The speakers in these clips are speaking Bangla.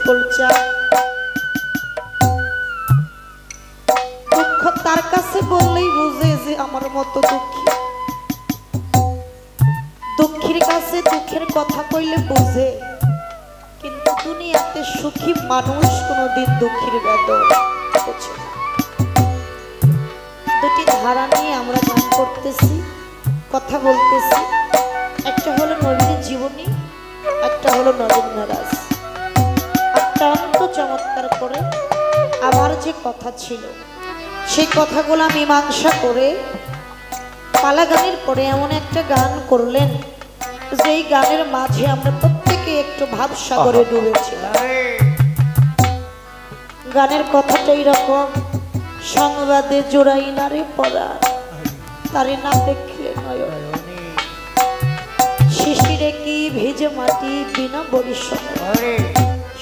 সিম্পল চা। দুঃখ তার কাছে বললেই বুঝে যে আমার মতো দুঃখী, দুঃখীর কাছে দুঃখের কথা কইলে বুঝে। কিন্তু দুনিয়াতে সুখী মানুষ কোনোদিন দুঃখীর বেদনা বোঝে না। দুটি ধারা নিয়ে আমরা গান করতেছি, কথা বলতেছি। একটা হলো নবীর জীবনী, একটা হলো নবীন মেরাজ। অত্যন্ত চমৎকার করে আমার যে কথা ছিল সেই কথাগুলো মীমাংসা করে পালা গানের পরে এমন একটা গান করলেন যেই গানের মাঝে আমরা প্রত্যেকে একটু ভাবসাগরে ডুবেছিলাম। গানের কথাটা এইরকম, সংবাদে জোড়াই নারে পড়া তারে না দেখলে নয়ন, শিশিরে কি ভেজে মাটি বিনা বরিশন,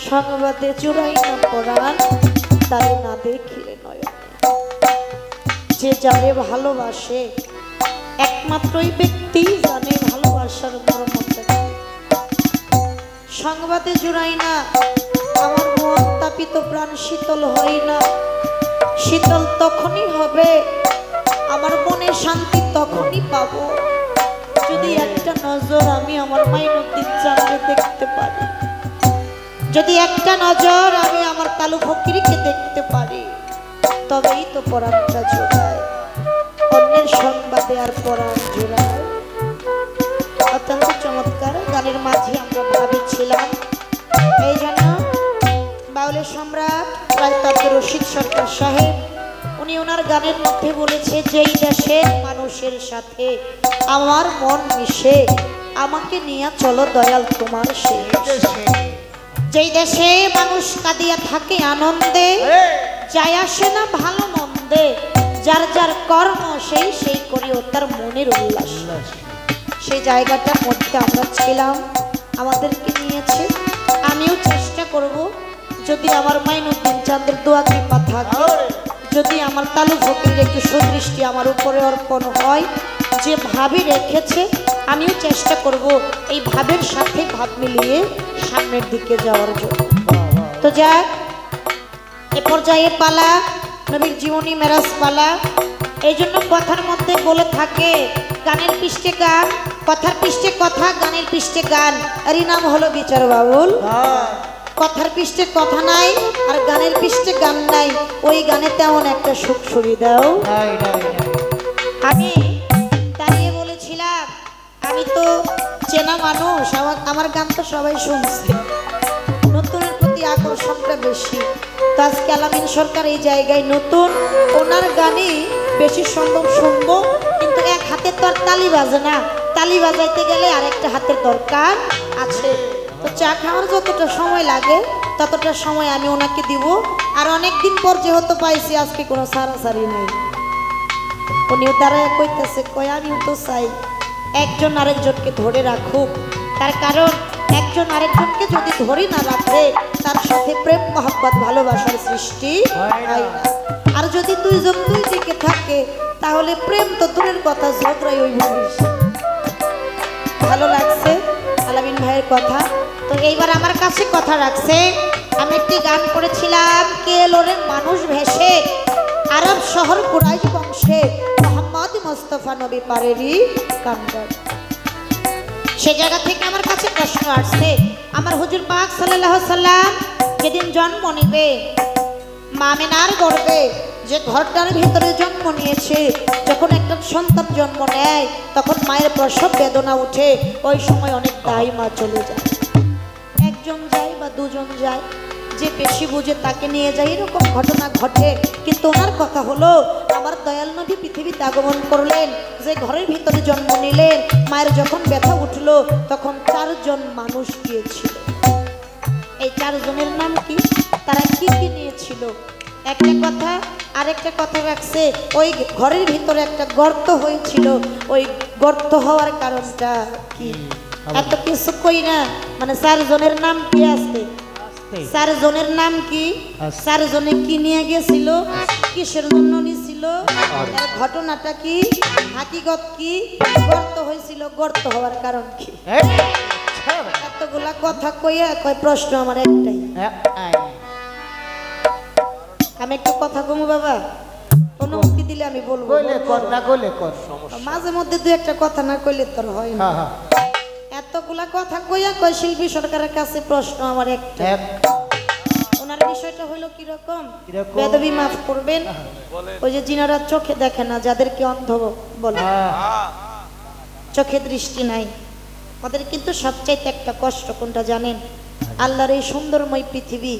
সংবাদে জোড়াই না পড়ান তারে না দেখলে নয়ন। যে যারে ভালোবাসে একমাত্র ওই ব্যক্তি জানে ভালোবাসার মর্মটা। সংবাদে জোড়াই না আমার মন তাপিত প্রাণ শীতল হয় না, শীতল তখনই হবে আমার মনে শান্তি তখনই পাবো যদি একটা নজর আমি আমার মাইনুদ্দিন চাঁদকে দেখতে পারি, যদি একটা নজর আমি আমার কালু ফকিরকে দেখতে পারি, তবেই তো পরাণটা জোড়ায়। অন্যের সংবাদে আর পরাণ জোড়ায়। অত্যন্ত চমৎকার গানের মাঝে আমরা ভাবেছিলাম। এই জন্য বাউলের সম্রাট রায়ত আব্দুর রশিদ সরকার সাহেব উনি ওনার গানের মধ্যে বলেছে, যেই দেশের মানুষের সাথে আমার মন মিশে আমাকে নিয়ে চলো দয়াল তোমার সে দেশে। যেই দেশে মানুষ কাঁদিয়া থাকে আনন্দে, যায় আসে না ভালো মন্দে, যার যার কর্ম সেই সেই করিও তার মনের উল্লাস। সেই জায়গাটার মধ্যে আমরা ছিলাম, আমাদেরকে নিয়েছে। আমিও চেষ্টা করব যদি আমার মাইনুদ্দিন চাঁদের দোয়া কৃপা থাকে, যদি আমার কালু ফকিরের একটু সুদৃষ্টি আমার উপরে অর্পণ হয়, যে ভাবই রেখেছে আমিও চেষ্টা করব এই ভাবের সাথে ভাব মিলিয়ে সামনের দিকে যাওয়ার জন্য। তো যাক, এ পর্যায়ে পালা নবীর জীবনী মেরাজ পালা। এই জন্য কথার মধ্যে বলে থাকে গানের পৃষ্ঠে গান, কথার পৃষ্ঠে কথা, গানের পৃষ্ঠে গান। এরই নাম হলো বিচার বাউল। কথার পৃষ্ঠে কথা নাই আর গানের পৃষ্ঠে গান নাই, ওই গানে তেমন একটা সুখ সুবিধাও। আমি দাঁড়িয়ে বলেছিলাম আমি তো চেনা মানুষ, আমার গান তো সবাই শুনছে, নতুনের প্রতি আকর্ষণটা বেশি। তো আজকে আলামিন সরকার এই জায়গায় নতুন, ওনার গানই বেশি সম্ভব শুনবো। কিন্তু এক হাতে তো আর তালি বাজে না, তালি বাজাইতে গেলে আরেকটা হাতের দরকার আছে। তো চা খাওয়ার যতটা সময় লাগে ততটা সময় আমি ওনাকে দিব। আর অনেকদিন পর যেহেতু পাইছি আজকে কোনো সারাসারি নেই। উনিও দাঁড়ায় কইতেছে, কয় আমিও তো চাই একজন আরেকজনকে ধরে রাখুক, তার কারণ একজন আরেকজনকে যদি ধরে না রাখে তার সাথে প্রেম মহব্বত ভালোবাসার সৃষ্টি হয় না। আর যদি দুইজন দুই দিকে থাকে তাহলে প্রেম তো দূরের কথা, ঝগড়াই ওই মানুষ। ভালো লাগছে আলামিন ভাইয়ের কথা। তো এইবার আমার কাছে কথা রাখছে, আমি একটি গান করেছিলাম, কে লোরের মানুষ ভেসে আরব শহর কুরাইশ বংশে মোহাম্মদ মুস্তাফা নবী পারেরই কান্ডার। সে জায়গা থেকে আমার কাছে প্রশ্ন আসছে, আমার হুজুর পাক সাল্লাল্লাহু আলাইহি সাল্লাম যেদিন জন্ম নেবে মা আমিনার গর্ভে, যে ঘরটার ভিতরে জন্ম নিয়েছে, যখন একটা সন্তান জন্ম নেয় তখন মায়ের প্রসব বেদনা উঠে, ওই সময় অনেক দায়ী মা চলে যায়। একজন যায় বা দুজন যায়, যে বেশি বুঝে তাকে নিয়ে যায়, এরকম ঘটনা ঘটে। কিন্তু ওনার কথা হলো আমার দয়াল নবী পৃথিবীতে আগমন করলেন, যে ঘরের ভিতরে জন্ম নিলেন, মায়ের যখন ব্যথা উঠলো তখন 4 জন মানুষ গিয়েছিল। এই 4 জনের নাম কি, তারা কি কি নিয়েছিল? একটা কথা, আরেকটা কথা রাখছে, ওই ঘরের ভিতরে একটা গর্ত হয়েছিল, ওই গর্ত হওয়ার কারণটা কি এত কিছু কই না। মানে 4 জনের নাম কি আছে, 4 জনের নাম কি, 4 জনে কি নিয়ে গেছিল, কিসের জন্য নিছিল, ঘটনাটা কি, হাকিগত কি, গর্ত হয়েছিল, গর্ত হওয়ার কারণ কি। এতগুলা কথা কইয়া কয় প্রশ্ন আমার একটাই। আমি একটু কথা কমু বাবা, অনুমতি দিলে আমি বলবো। মাঝে মধ্যে দু একটা কথা না কইলে তোর হয় না। এতগুলা কথা কইয়া কয় শিল্পী সরকারের কাছে প্রশ্ন আমার একটা। ওনার বিষয়টা হলো কিরকম, বেদবি মাফ করবেন, ওই যে যিনারা চোখে দেখে না, যাদেরকে অন্ধ বলে, চোখে দৃষ্টি নাই, ওদের কিন্তু সবচাইতে একটা কষ্ট কোনটা জানেন? আল্লাহর এই সুন্দরময় পৃথিবী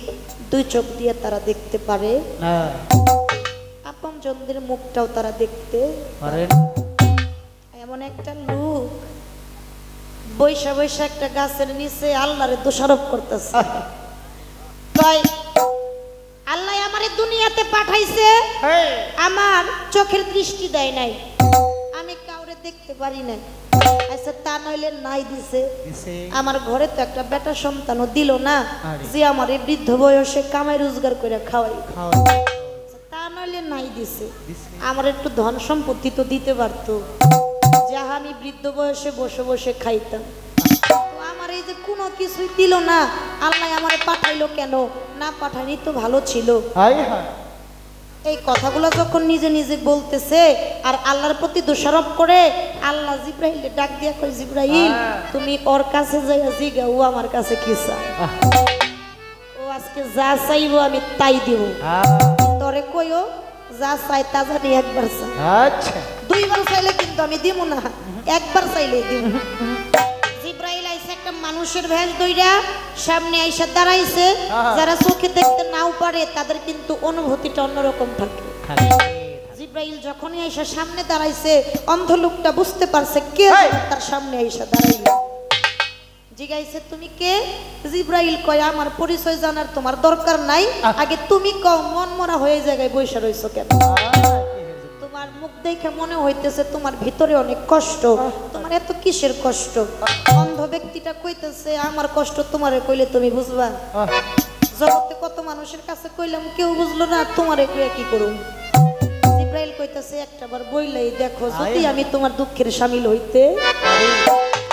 দুই চোখ দিয়ে তারা দেখতে পারে, আপন জনদের মুখটাও তারা দেখতে পারে। এমন একটা লোক বৈশা বৈশা একটা গাছের নিচে আল্লাহরে দোষারোপ করতেছে, তাই আল্লাহ আমারে দুনিয়াতে পাঠাইছে, আমার চোখের দৃষ্টি দেয় নাই, আমি কাউরে দেখতে পারি না। আচ্ছা তা নইলে নাই দিছে, আমার ঘরে তো একটা বেটা সন্তানও দিল না যে আমার এই বৃদ্ধ বয়সে কামাই রোজগার করে খাওয়াই, তা নইলে নাই দিছে, আমার একটু ধন সম্পত্তি তো দিতে পারতো, যাহা আমি বৃদ্ধ বয়সে বসে বসে খাইতাম। আমার এই যে কোনো কিছুই দিল না, আল্লাহ আমারে পাঠাইলো কেন? না পাঠানি তো ভালো ছিল। এই কথাগুলো যখন নিজে নিজে বলতেছে আর আল্লাহর প্রতি দোষারোপ করে, আল্লাহ জিব্রাইলে ডাক দিয়া কই, জিব্রাইল তুমি ওর কাছে যাইয়া জিগা ও আমার কাছে কি চায়, ও আজকে যা চাইবো আমি তাই দিব। তোরে কইও যা চাই তা জানি একবার চাই, আচ্ছা দুইবার চাইলে কিন্তু আমি দিব না, একবার চাইলে দিব। জিব্রাইল আইসা একটা মানুষের ভেষ ধইরা সামনে আইসা দাঁড়াইছে, যারা চোখে দেখতে নাও পারে তাদের কিন্তু অনুভূতিটা অন্যরকম থাকে। জিব্রাইল যখনই আইসা সামনে দাঁড়াইছে, অন্ধ লোকটা বুঝতে পারছে কে তার সামনে আইসা দাঁড়াইল। জিগাইছে তুমি কে? জিব্রাইল কয় আমার পরিচয় জানার তোমার দরকার নাই, আগে তুমি কও মন মরা হয়ে জায়গায় বসে রইছো কেন? তোমার মুখ দেখে মনে হইতেছে তোমার ভিতরে অনেক কষ্ট, তোমার এত কিসের কষ্ট? অন্ধ ব্যক্তিটা কইতেছে আমার কষ্ট তোমারে কইলে তুমি বুঝবা, জগতে কত মানুষের কাছে কইলাম কেউ বুঝলো না, তোমারে কইয়া কি করুম? জিব্রাইল কইতেছে একটাবার বইলাই দেখো, যদি আমি তোমার দুঃখের শামিল হইতে।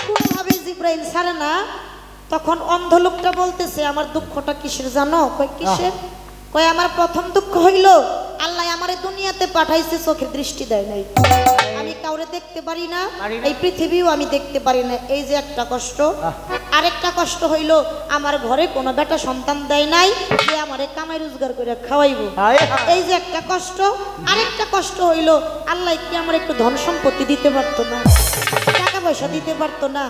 কোনভাবে জিব্রাইল ছাড়ে না। তখন অন্ধ লোকটা বলতেছে আমার দুঃখটা কিসের জানো? কই কিসের? কই আমার প্রথম দুঃখ হইল আল্লাহ আমারে দুনিয়াতে পাঠাইছে, চোখে দৃষ্টি দেয় নাই, আমি কাউরে দেখতে পারি না, এই পৃথিবীও আমি দেখতে পারি না, এই যে একটা কষ্ট। আরেকটা কষ্ট হইল আমার ঘরে কোনো বেটা সন্তান দেয় নাই যে আমারে কামাই রোজগার করে খাওয়াইবো, এই যে একটা কষ্ট। আরেকটা কষ্ট হইল আল্লাহ কি আমার একটু ধন সম্পত্তি দিতে পারতো না, টাকা পয়সা দিতে পারতো না,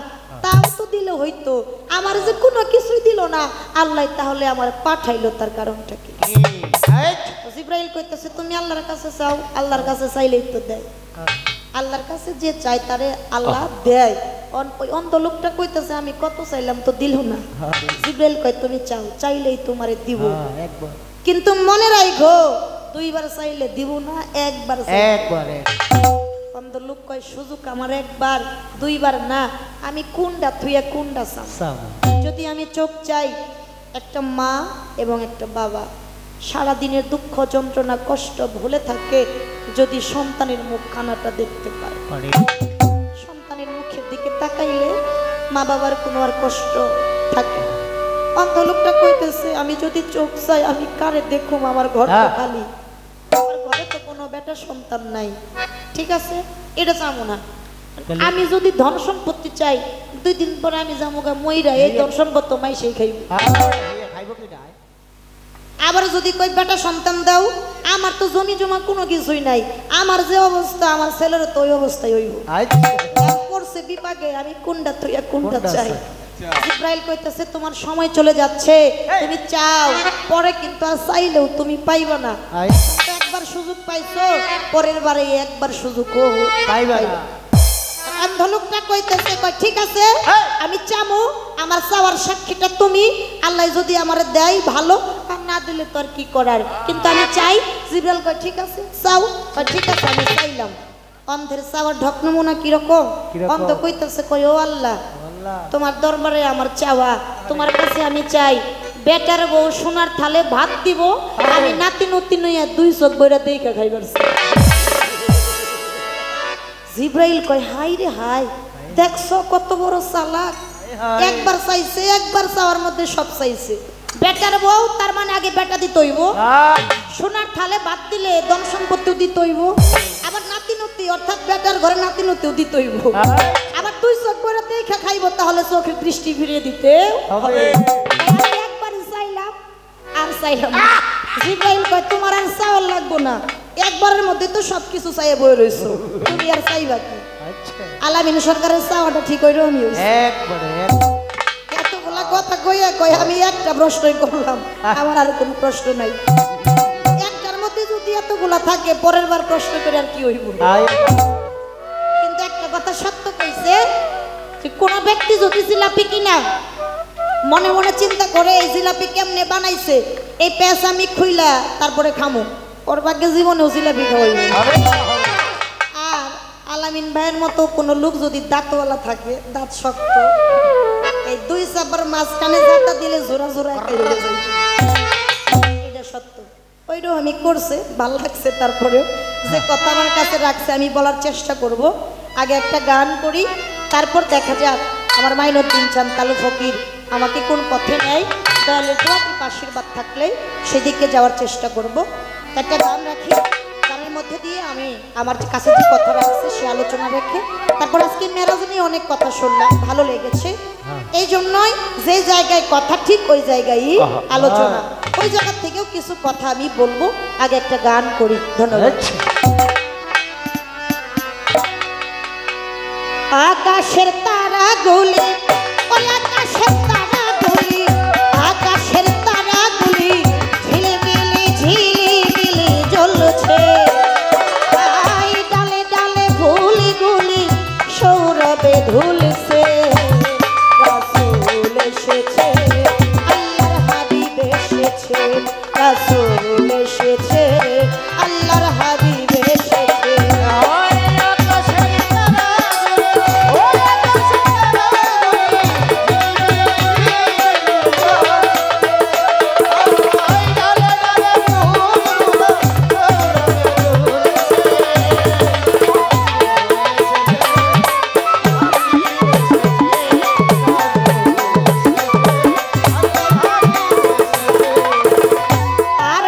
তাও তো দিলে হইতো, আমার যে কোনো কিছুই দিল না আল্লাহ, তাহলে আমার পাঠাইলো তার কারণটা কি? জিব্রাইল কইতেছে তুমি আল্লাহর কাছে চাও, আল্লাহর কাছে চাইলেই তো দেয়, আল্লাহর কাছে যে চায় তারে আল্লাহ দেয়। ওই অন্ধ লোকটা কইতেছে আমি কত চাইলাম তো দিল না। জিব্রাইল কয় তুমি চাও, চাইলেই তোমারে দিব, কিন্তু মনে রাখো দুইবার চাইলে দিব না, একবার একবারে। অন্ধ লোক কয় সুযোগ আমার একবার দুইবার না, আমি কোনটা থুইয়া কোনটা চাও? যদি আমি চোখ চাই, একটা মা এবং একটা বাবা সারা দিনের দুঃখ যন্ত্রণা কষ্ট ভুলে থাকে, যদি সন্তানের মুখ খানাটা দেখতে পারে, সন্তানের মুখের দিকে তাকাইলে মা বাবার কোনো আর কষ্ট থাকে না। অন্ধ লোকটা কইতেছে আমি যদি চোখ চাই আমি কারে দেখুম, আমার ঘর তো খালি, আমার ঘরে তো কোনো বেটা সন্তান নাই, ঠিক আছে এটা চাবো না। আমি যদি ধন সম্পত্তি চাই, 2 দিন পরে আমি যাবো গা মইরা, এই ধন সম্পত্তি মাই সেই খাইব। আবার যদি কই বেটা সন্তান দাও, আমার তো জমি জমা কোনো কিছুই নাই, আমার যে অবস্থা আমার ছেলের তো ওই অবস্থায় হইব, পড়ছে বিপাকে, আমি কোনটা থইয়া কোনটা চাই? জিব্রাইল কইতেছে তোমার সময় চলে যাচ্ছে, তুমি চাও, পরে কিন্তু আর চাইলেও তুমি পাইবা না, একবার সুযোগ পাইছো, পরের বারে একবার সুযোগ পাইবা না। অন্ধ লোকটা কইতেছে কই ঠিক আছে আমি চামু, আমার চাওয়ার সাক্ষীটা তুমি, আল্লাহ যদি আমারে দেয় ভালো, আর না দিলে তো আর কি করার, কিন্তু আমি চাই। জিব্রাইল কই ঠিক আছে চাও, কই ঠিক আছে আমি চাইলাম। অন্ধের চাওয়ার ঢক নমুনা কিরকম? অন্ধ কইতেছে কই ও আল্লাহ তোমার দরবারে আমার চাওয়া, তোমার কাছে আমি চাই বেটার বউ সোনার থালে ভাত দিব, আমি নাতি নতি নইয়া 2 চোখ বইরা দেইখা খাইবার। জিব্রাইল কয় হাই রে হাই, দেখছো কত বড় চালাক, একবার চাইছে, একবার চাওয়ার মধ্যে সব চাইছে। বেটার বউ তার মানে আগে বেটা দিতে হইব, সোনার থালে ভাত দিলে ধন সম্পত্তিও দিতে হইব, আবার নাতি নতি অর্থাৎ বেটার ঘরে নাতি নতিও দিতে হইব, আবার তুই চোখ করে দেখে খাইব, তাহলে চোখের দৃষ্টি ফিরিয়ে দিতে হবে। একবার চাইলাম আর চাইলাম, জিব্রাইল কয় তোমার আর চাওয়ার লাগবো না, একবারের মধ্যে তো সবকিছু চাইয়ে বয়ে রয়েছো, তুমি আর চাইবা কি? আলামিন সরকারের চাওয়াটা ঠিক হইল। আমি এতগুলা কথা কইয়া কই আমি একটা প্রশ্নই করলাম, আমার আর কোনো প্রশ্ন নাই। একটার মধ্যে যদি এতগুলা থাকে পরের বার প্রশ্ন করে আর কি হইব? কিন্তু একটা কথা সত্য কইছে যে কোন ব্যক্তি যদি জিলাপি কিনা মনে মনে চিন্তা করে এই জিলাপি কেমনে বানাইছে, এই পেঁচ আমি খুইলা তারপরে খামো, ওর ভাগ্যে জীবনেও জিলাপি খাওয়াইব। আর আলামিন ভাইয়ের মতো কোনো লোক যদি দাঁতওয়ালা থাকে, দাঁত শক্ত, এই দুই চাপার মাঝখানে দাঁতটা দিলে জোড়া জোড়া একাই হয়ে যায়। এটা সত্য। ওইটাও আমি করছে, ভাল লাগছে। তারপরেও যে কথা আমার কাছে রাখছে আমি বলার চেষ্টা করব। আগে একটা গান করি, তারপর দেখা যাক আমার মাইনুদ্দিন চান কালু ফকির আমাকে কোন পথে নেয়। দয়ালের দোয়া আশীর্বাদ থাকলে সেদিকে যাওয়ার চেষ্টা করব। একটা গান রাখি, গানের মধ্যে দিয়ে আমি আমার কাছে যে কথা রাখছে সে আলোচনা রেখে তারপর আজকে মেরাজ নিয়ে অনেক কথা শুনলাম, ভালো লেগেছে। এই জন্যই যে জায়গায় কথা ঠিক ওই জায়গায় আলোচনা, ওই জায়গা থেকেও কিছু কথা আমি বলবো। আগে একটা গান করি। ধন্যবাদ। আকাশের তারা গুলি, ওই আকাশের তারা গুলি, আকাশের তারা গুলি ঝিলমিলি ঝিলমিলি জ্বলছে, ডালে ডালে ফুলি গুলি সৌরভে ধুলছে। রাসূল এসেছে, আল্লাহর হাবিব এসেছে, রাসূল এসেছে, আল্লাহর হাবিব এসেছে। আর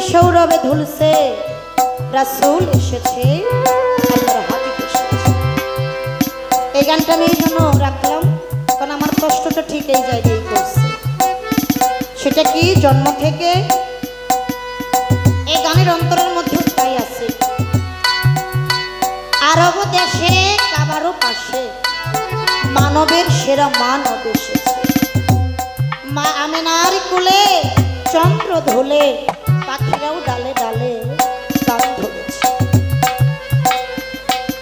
সৌরভে ধুলছে, রাসূল এসেছে, আল্লাহর হাবিব এসেছে। এই গানটা আমি এই জন্য রাখলাম কারণ আমার কষ্টটা ঠিক এই জায়গায় করছে। সেটা কি জন্ম থেকে এই গানের অন্তরের মধ্যে তাই আছে। আরব দেশে কাবারও পাশে মানবের সেরা মানব এসেছে। মা আমেনার কোলে চন্দ্র ধলে পাখিরাও ডালে ডালে গান ধরেছে।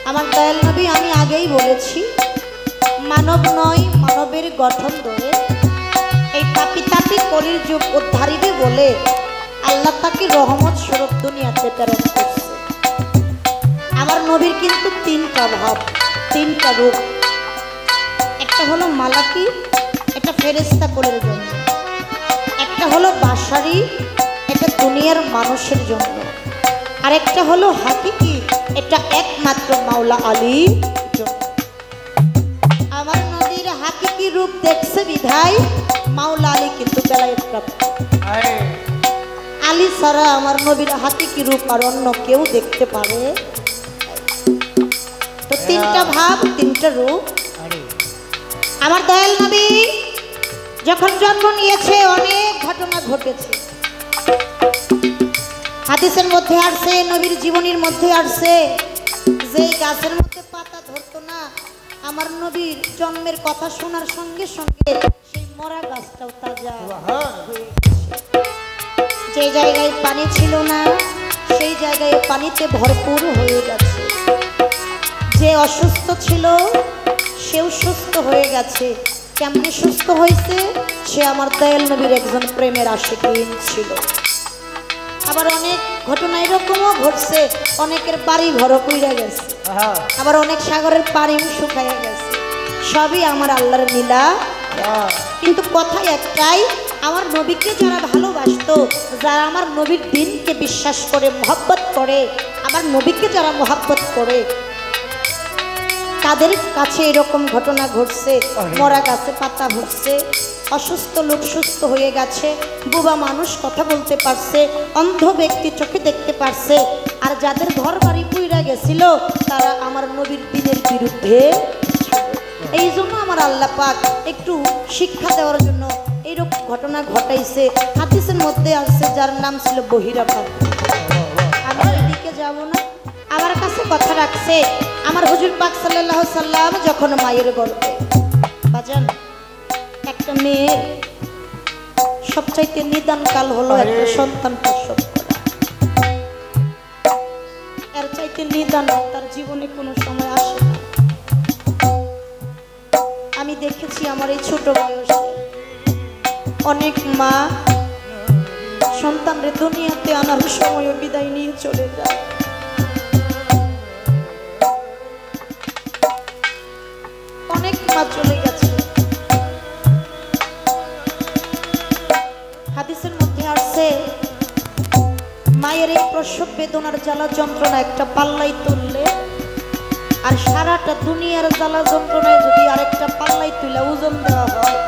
আমার দয়াল নবী, আমি আগেই বলেছি, মানব নয় মানবের গঠন ধরে এই পাপি তাপি কলির যুগ উদ্ধারিবে বলে আল্লাহ তাকে রহমত স্বরূপ দুনিয়াতে প্রেরণ করছে। আমার নবীর কিন্তু তিনটা ভাব, তিনটা রূপ। একটা হলো মালাকি, এটা ফেরেশতা কোলের জন্য। একটা হলো বাশারি, এটা দুনিয়ার মানুষের জন্য। আর একটা হলো হাকিকি, এটা একমাত্র মাওলা আলীর জন্য। আমার নবীর হাকিকি রূপ দেখছে বিধায় মাওলা আলী কিন্তু বেলায়েত প্রাপ্ত। আলী ছাড়া আমার নবীর হাকিকি রূপ আর অন্য কেউ দেখতে পারে। তো তিনটা ভাব, তিনটা রূপ। আমার দয়াল নবী যখন জন্ম নিয়েছে অনেক ঘটনা ঘটেছে। হাদিসের মধ্যে আসছে, নবীর জীবনীর মধ্যে আসছে, যে গাছের মধ্যে পাতা ধরতো না, আমার নবীর জন্মের কথা শোনার সঙ্গে সঙ্গে সেই মরা গাছটাও তাজা হয়ে গেছে। যে জায়গায় পানি ছিল না সেই জায়গায় পানিতে ভরপুর হয়ে গেছে। যে অসুস্থ ছিল সেও সুস্থ হয়ে গেছে। কেমনে সুস্থ হয়েছে? সে আমার দয়াল নবীর একজন প্রেমের আশিকিন ছিল। আবার অনেক ঘটনা এরকমও ঘটছে, অনেকের বাড়ি ঘরও কইরা গেছে, আবার অনেক সাগরের পানিও শুকাইয়া গেছে। সবই আমার আল্লাহর লীলা। কিন্তু কথা একটাই, আমার নবীকে যারা ভালোবাসতো, যারা আমার নবীর দিনকে বিশ্বাস করে মহব্বত করে, আমার নবীকে যারা মহব্বত করে, তাদের কাছে এরকম ঘটনা ঘটছে। মরা গাছে পাতা ঘটছে, অসুস্থ লোক সুস্থ হয়ে গেছে, বোবা মানুষ কথা বলতে পারছে, অন্ধ ব্যক্তি চোখে দেখতে পারছে। আর যাদের ঘর বাড়ি পুইরা গেছিল তারা আমার নবীর দিনের বিরুদ্ধে। এই জন্য আমার আল্লাহ পাক একটু শিক্ষা দেওয়ার জন্য এইরকম ঘটনা ঘটাইছে। হাদিসের মধ্যে আসছে যার নাম ছিল বহিরা পাক। আমি এদিকে যাব না, আমার কাছে কথা রাখছে আমার হুজুর পাক সাল্লাল্লাহু আলাইহি সাল্লাম যখন মায়ের গর্ভে। বাজান, একটা মেয়ের সবচাইতে নিদান কাল হলো একটা সন্তান প্রসব করা। এর চাইতে নিদান তার জীবনে কোনো সময় আসে না। আমি দেখেছি আমার এই ছোট বয়সে অনেক মা সন্তানরে দুনিয়াতে আনার সময় বিদায় নিয়ে চলে যায়। অনেক মা চলে গেছে। হাদিসের মধ্যে আসছে মায়ের এই প্রসব বেদনার জ্বালা যন্ত্রণা একটা পাল্লাই তুললে আর সারাটা দুনিয়ার জ্বালা যন্ত্রণায় যদি আরেকটা পাল্লাই তুলে ওজন দেওয়া হয়,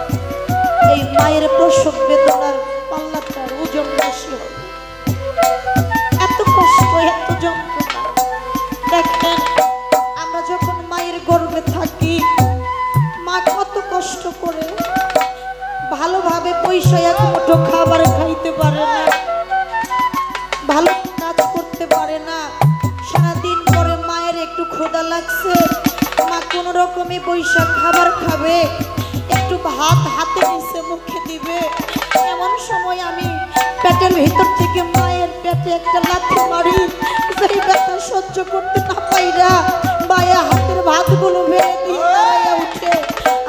এই মায়ের প্রসব বেদনার পাল্লাটার ওজন বেশি হবে। এত কষ্ট, এত যন্ত্রণা। দেখেন, আমরা যখন মায়ের গর্ভে থাকি, মা কত কষ্ট করে, ভালোভাবে পয়সা এক মুঠো খাবার খাইতে পারে না, ভালো কাজ করতে পারে না। সারাদিন পরে মায়ের একটু ক্ষুধা লাগছে, মা কোন রকমে পয়সা খাবার খাবে, একটু ভাত হাতে নিচে মুখে দিবে। এমন সময় আমি পেটের ভিতর থেকে মায়ের পেটে একটা লাথি মারি, সেই ব্যথা সহ্য করতে না পাইরা মায়া হাতের ভাতগুলো ভেঙে দিয়ে দাঁড়াইয়া উঠে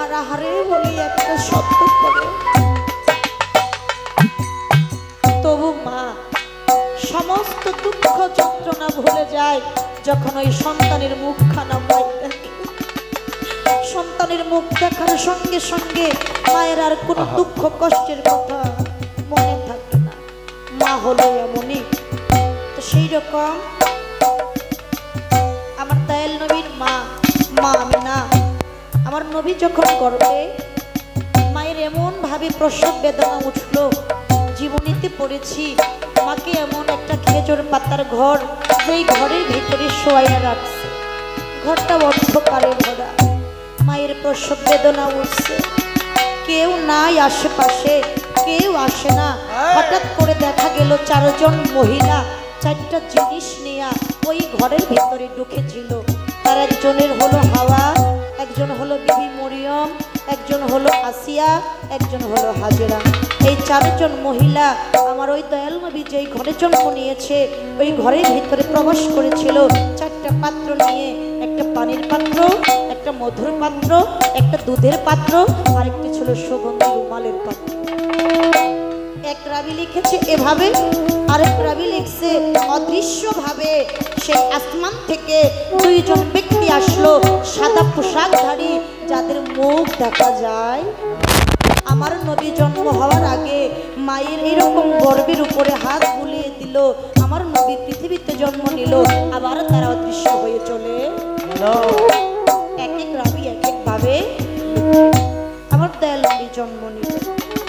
আর আহারে বলে একটা শব্দ করে। তবু মা সমস্ত দুঃখ যন্ত্রণা ভুলে যায় যখন ওই সন্তানের মুখখানা মাই দেখে। সন্তানের মুখ দেখার সঙ্গে সঙ্গে মায়ের আর কোনো দুঃখ কষ্টের কথা মনে থাকে না। মা হলো এমনই। তো সেই রকম আমার দয়াল নবীর মা, মা আমিনা, আমার নবী যখন গর্ভে, মায়ের এমন ভাবে প্রসব বেদনা উঠলো। জীবনীতে পড়েছি মাকে এমন খেজুর পাতার ঘর, যেই ঘরের ভিতরে শোয়াইয়া রাখছে। ঘরটা অন্ধকারে ভরা, মায়ের প্রসব বেদনা উঠছে, কেউ নাই আশেপাশে, কেউ আসে না। হঠাৎ করে দেখা গেল চারজন মহিলা চারটা জিনিস নিয়ে ওই ঘরের ভিতরে ঢুকেছিল। তার একজনের হলো হাওয়া, একজন হলো বিবি মরিয়ম, একজন হলো আসিয়া, একজন হলো হাজেরা। এই চারজন মহিলা আমার ওই দয়াল নবী যেই ঘরে জন্ম নিয়েছে ওই ঘরের ভিতরে প্রবেশ করেছিল চারটা পাত্র নিয়ে, একটা পানির পাত্র, একটা মধুর পাত্র, একটা দুধের পাত্র, আর একটি ছিল সুগন্ধি রুমালের পাত্র। এক রাবি লিখেছে এভাবে, আরেক রাবি লিখছে অদৃশ্যভাবে সেই আসমান থেকে দুইজন ব্যক্তি আসলো, সাদা পোশাকধারী, যাদের মুখ দেখা যায়। আমার নবী জন্ম হওয়ার আগে মায়ের এরকম গর্বের উপরে হাত বুলিয়ে দিল, আমার নবী পৃথিবীতে জন্ম নিল, আবার তারা অদৃশ্য হয়ে চলে। এক এক রাবি এক এক ভাবে আমার দয়াল নবী জন্ম নিল,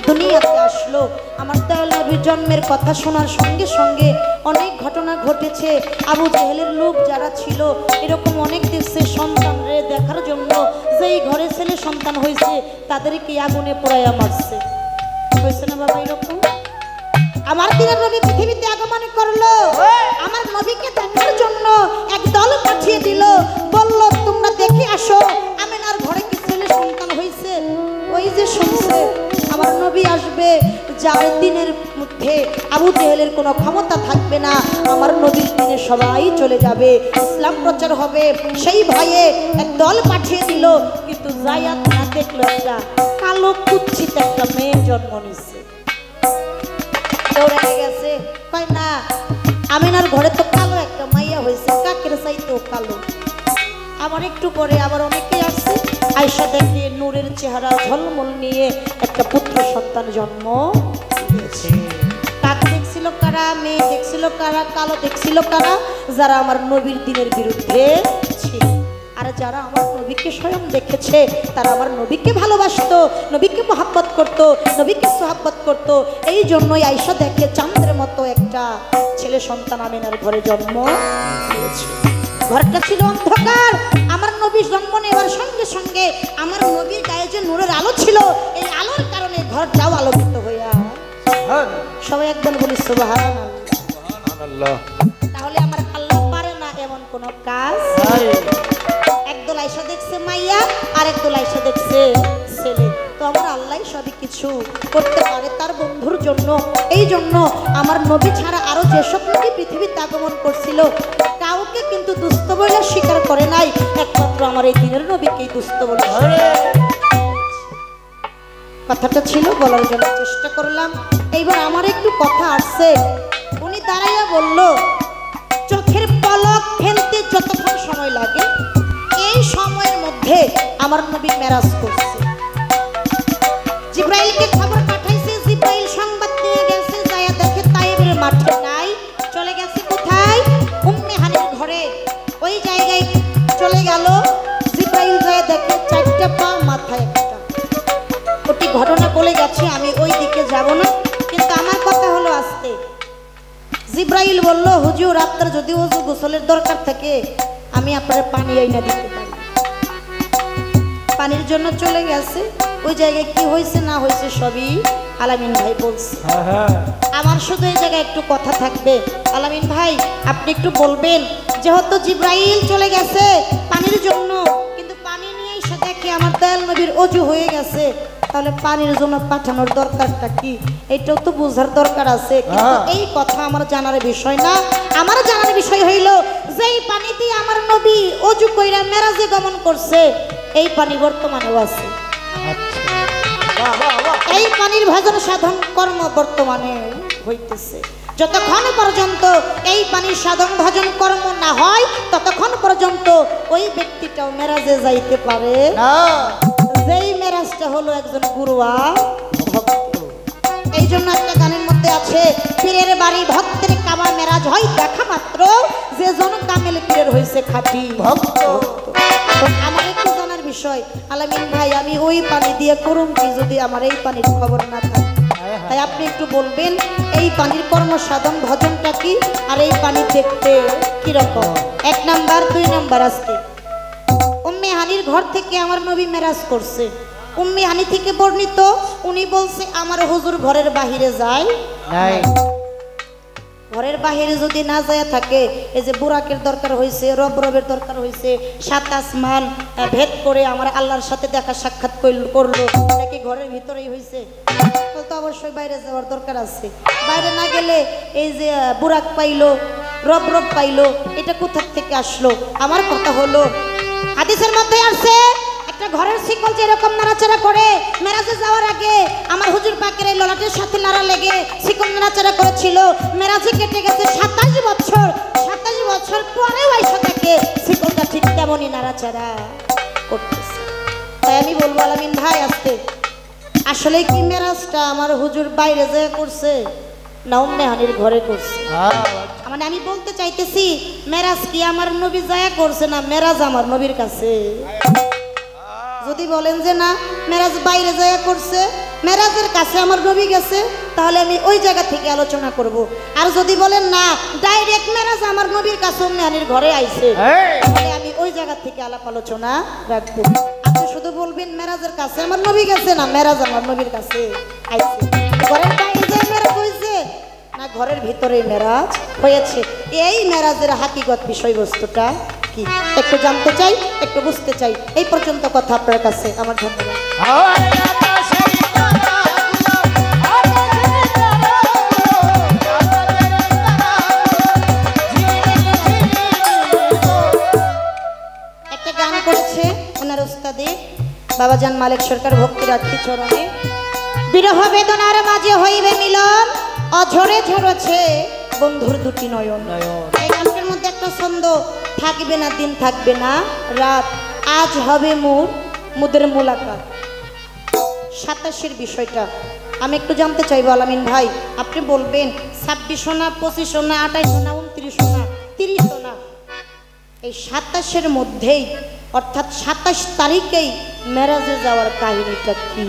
দুনিয়াতে আসলো। আমার দয়াল নবীর জন্মের কথা শোনার সঙ্গে সঙ্গে অনেক ঘটনা ঘটেছে। আবু জেহেলের লোক যারা ছিল এরকম অনেক দেশে সন্তানরে দেখার জন্য যেই ঘরে ছেলে সন্তান হয়েছে তাদেরকে আগুনে পোড়াইয়া মারছে। হয়েছে না বাবা এরকম? আমার দিনের নবী পৃথিবীতে আগমন করলো, আমার নবীকে দেখার জন্য এক দল পাঠিয়ে দিল, বলল তোমরা দেখে আসো আমিনার ঘরে কি ছেলে সন্তান হয়েছে। ওই যে শুনছে আমার নবী আসবে, যার দিনের মধ্যে আবু জেহেলের কোনো ক্ষমতা থাকবে না, আমার নবীর দিনে সবাই চলে যাবে, ইসলাম প্রচার হবে, সেই ভয়ে এক দল পাঠিয়ে দিল। কিন্তু যাইয়া না দেখলো একটা কালো কুচ্ছিত একটা মেয়ে জন্ম নিচ্ছে, দৌড়ে গেছে, কয় না আমিনার ঘরে তো কালো একটা মাইয়া হয়েছে, কাকের চাইতেও কালো। আমার একটু পরে আবার অনেকে আসছে, আয়সা দেখে নূরের চেহারা ঝলমল নিয়ে একটা পুত্র সন্তান জন্ম দিয়েছে। কাক দেখছিল কারা, মেয়ে দেখছিল কারা, কালো দেখছিল কারা? যারা আমার নবীর দিনের বিরুদ্ধে ছিল। আর যারা আমার নবীকে স্বয়ং দেখেছে তারা আমার নবীকে ভালোবাসতো, নবীকে মহাব্বত করত, নবীকে সোহাব্বত করত। এই জন্যই আয়সা দেখে চাঁদের মতো একটা ছেলে সন্তান আমিনার ঘরে জন্ম দিয়েছে। ঘরটা ছিল অন্ধকার, আমার নবী জন্ম নেওয়ার সঙ্গে সঙ্গে আমার নবীর গায়ে যে নূরের আলো ছিল, এই আলোর কারণে ঘরটাও আলোকিত হইয়া। সবাই একদম বলি সুবহানাল্লাহ। তাহলে আমার আল্লাহ পারে না এমন কোন কাজ? একদল আয়সা দেখছে মাইয়া, আর একদল আয়সা দেখছে ছেলে। তো আমার আল্লাহ সবই কিছু করতে পারে তার বন্ধুর জন্য। এই জন্য আমার নবী ছাড়া আরো যেসব নবী পৃথিবীতে আগমন করছিল কাউকে কিন্তু দুস্থ বলে স্বীকার করে নাই, একমাত্র আমার এই দিনের নবীকেই দুস্থ বলে। কথাটা ছিল বলার জন্য চেষ্টা করলাম। এইবার আমার একটু কথা আসছে। উনি দাঁড়াইয়া বলল চোখের পলক ফেলতে যতক্ষণ সময় লাগে এই সময়ের মধ্যে আমার নবী মেরাজ করছে। জিব্রাইলকে খবর পাঠাইছে, জিব্রাইল সংবাদ নিয়ে গেছে, যায়া দেখে তায়েবের মাঠে নাই, চলে গেছে কোথায়? উম্মে হানির ঘরে। ওই জায়গায় চলে গেল। জিব্রাইল যায়া দেখে চারটা পা, মাথায় একটা। ওটি ঘটনা বলে গেছে, আমি ওই দিকে যাব না, কিন্তু আমার কথা হলো আসতে। জিব্রাইল বলল হুজুর আপনার যদি ওযু গোসলের দরকার থাকে আমি আপনার পানি আইনা দিতে পারি। পানির জন্য চলে গেছে। ওই জায়গায় কি হয়েছে না হয়েছে সবই আলামিন ভাই বলছে। আমার শুধু এই জায়গায় একটু কথা থাকবে, আলামিন ভাই আপনি একটু বলবেন, যেহেতু জিব্রাইল চলে গেছে পানির জন্য, কিন্তু পানি নিয়ে এসে দেখে আমার দয়াল নবীর ওযু হয়ে গেছে, তাহলে পানির জন্য পাঠানোর দরকারটা কি এটাও তো বোঝার দরকার আছে। কিন্তু এই কথা আমার জানার বিষয় না। আমার জানার বিষয় হইল যেই পানি দিয়ে আমার নবী ওযু কইরা মেরাজে গমন করছে এই পানি বর্তমানেও আছে। এই পানির ভজন সাধন কর্ম বর্তমানে হইতেছে। যতক্ষণ পর্যন্ত এই পানির সাধন ভজন কর্ম না হয় ততক্ষণ পর্যন্ত ওই ব্যক্তিটাও মেরাজে যাইতে পারে না। যেই মেরাজটা হলো একজন গুরুয়া ভক্ত। এই জন্য একটা গানের মধ্যে আছে পীরের বাড়ি ভক্তের কাবা মেরাজ হয় দেখা মাত্র, যে জন কামেল পীরের হইছে খাঁটি ভক্ত। আমার একটু জানার বিষয় আলামিন ভাই, আমি ওই পানি দিয়ে করুম কি যদি আমার এই পানির খবর না থাকে? তাই আপনি একটু বলবেন এই পানির কর্ম সাধন ভজনটা কি, আর এই পানি দেখতে কিরকম। 1 নাম্বার 2 নাম্বার আজকে উম্মে হানির ঘর থেকে আমার নবী মেরাজ করছে। উম্মে হানি থেকে বর্ণিত, উনি বলছে আমার হুজুর ঘরের বাহিরে যায় নাই। ঘরের বাহিরে যদি না যায় থাকে, এই যে বুরাকের দরকার হয়েছে, রবের দরকার হয়েছে, 7 আসমান ভেদ করে আমার আল্লাহর সাথে দেখা সাক্ষাৎ করলো, নাকি ঘরের ভিতরেই হয়েছে? তো অবশ্যই বাইরে যাওয়ার দরকার আছে। বাইরে না গেলে এই যে বুরাক পাইলো, রব পাইলো, এটা কোথা থেকে আসলো? আমার কথা হলো হাদিসের মধ্যে আছে একটা ঘরের শিকল যেরকম নাড়াচাড়া করে, মেরাজে যাওয়ার আগে আমার হুজুর পাকের এই ললাটের সাথে নাড়া লেগে শিকল নাড়াচাড়া করেছিল। মেরাজে কেটে গেছে 27 বছর, 27 বছর পরেও আইসা থাকে শিকলটা ঠিক তেমনই নাড়াচাড়া করতেছে। তাই আমি বলবো আলামিন ভাই আসতে, আসলে কি মেরাজটা আমার হুজুর বাইরে যেয়ে করছে না উম্মে হানির ঘরে করছে? মানে আমি বলতে চাইতেছি মেরাজ কি আমার নবী যায় করছে না মেরাজ আমার নবীর কাছে? যদি বলেন যে না মেরাজ বাইরে যায় করছে, মেরাজের কাছে আমার নবী গেছে, তাহলে আমি ওই জায়গা থেকে আলোচনা করব। আর যদি বলেন না ডাইরেক্ট মেরাজ আমার নবীর কাছে উম্মে হানির ঘরে আইছে, তাহলে আমি ওই জায়গা থেকে আলাপ আলোচনা রাখবো। আপনি শুধু বলবেন মেরাজের কাছে আমার নবী গেছে না মেরাজ আমার নবীর কাছে আইছে। ঘরের বাইরে যায় মেরাজ হয়েছে না ঘরের ভিতরে মেরাজ হয়েছে? এই মেরাজের হাকিগত বিষয়বস্তুটা কি একটু জানতে চাই, একটু বুঝতে চাই। এই পর্যন্ত কথা আপনার কাছে আমার ধন্যবাদ। একটা গান করেছে ওনার উস্তাদে বাবাজান মালিক সরকার, ভক্তি রাখি চরণে। বিরহ বেদনার মাঝে হইবে মিলন, অঝরে ঝরেছে বন্ধুর দুটি নয়ন। এই গানটার মধ্যে একটা ছন্দ, থাকবে না দিন থাকবে না রাত, আজ হবে মুদের মোলাকাত। 27-এর বিষয়টা আমি একটু জানতে চাইবো আলামিন ভাই, আপনি বলবেন 26 না 25 না 28 না 29 না 30 না, এই 27-এর মধ্যেই অর্থাৎ 27 তারিখেই মেরাজে যাওয়ার কাহিনীটা কি?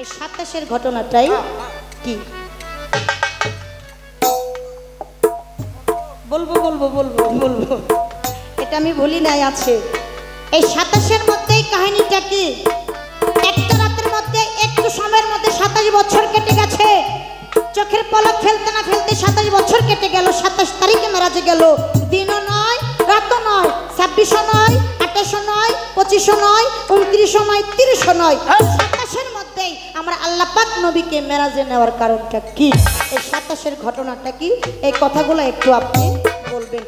এই 27-এর ঘটনাটাই কি? বলবো বলবো বলবো বলবো এটা আমি ভুলি নাই, আছে এই 27-এর মধ্যেই কাহিনীটা কি? একটা রাতের মধ্যে একটু সময়ের মধ্যে 27 বছর কেটে গেছে। চোখের পলক ফেলতে না ফেলতে 27 বছর কেটে গেল। 27 তারিখে মেরাজে গেল, দিনও নয় রাতও নয়, 26 নয় 28 নয় 25 নয় 29 নয় 30 নয়, 27-এর মধ্যেই আমরা আল্লাহ পাক নবীকে মেরাজে নেওয়ার কারণটা কি? এই 27-এর ঘটনাটা কি? এই কথাগুলো একটু আপনি বলবেন।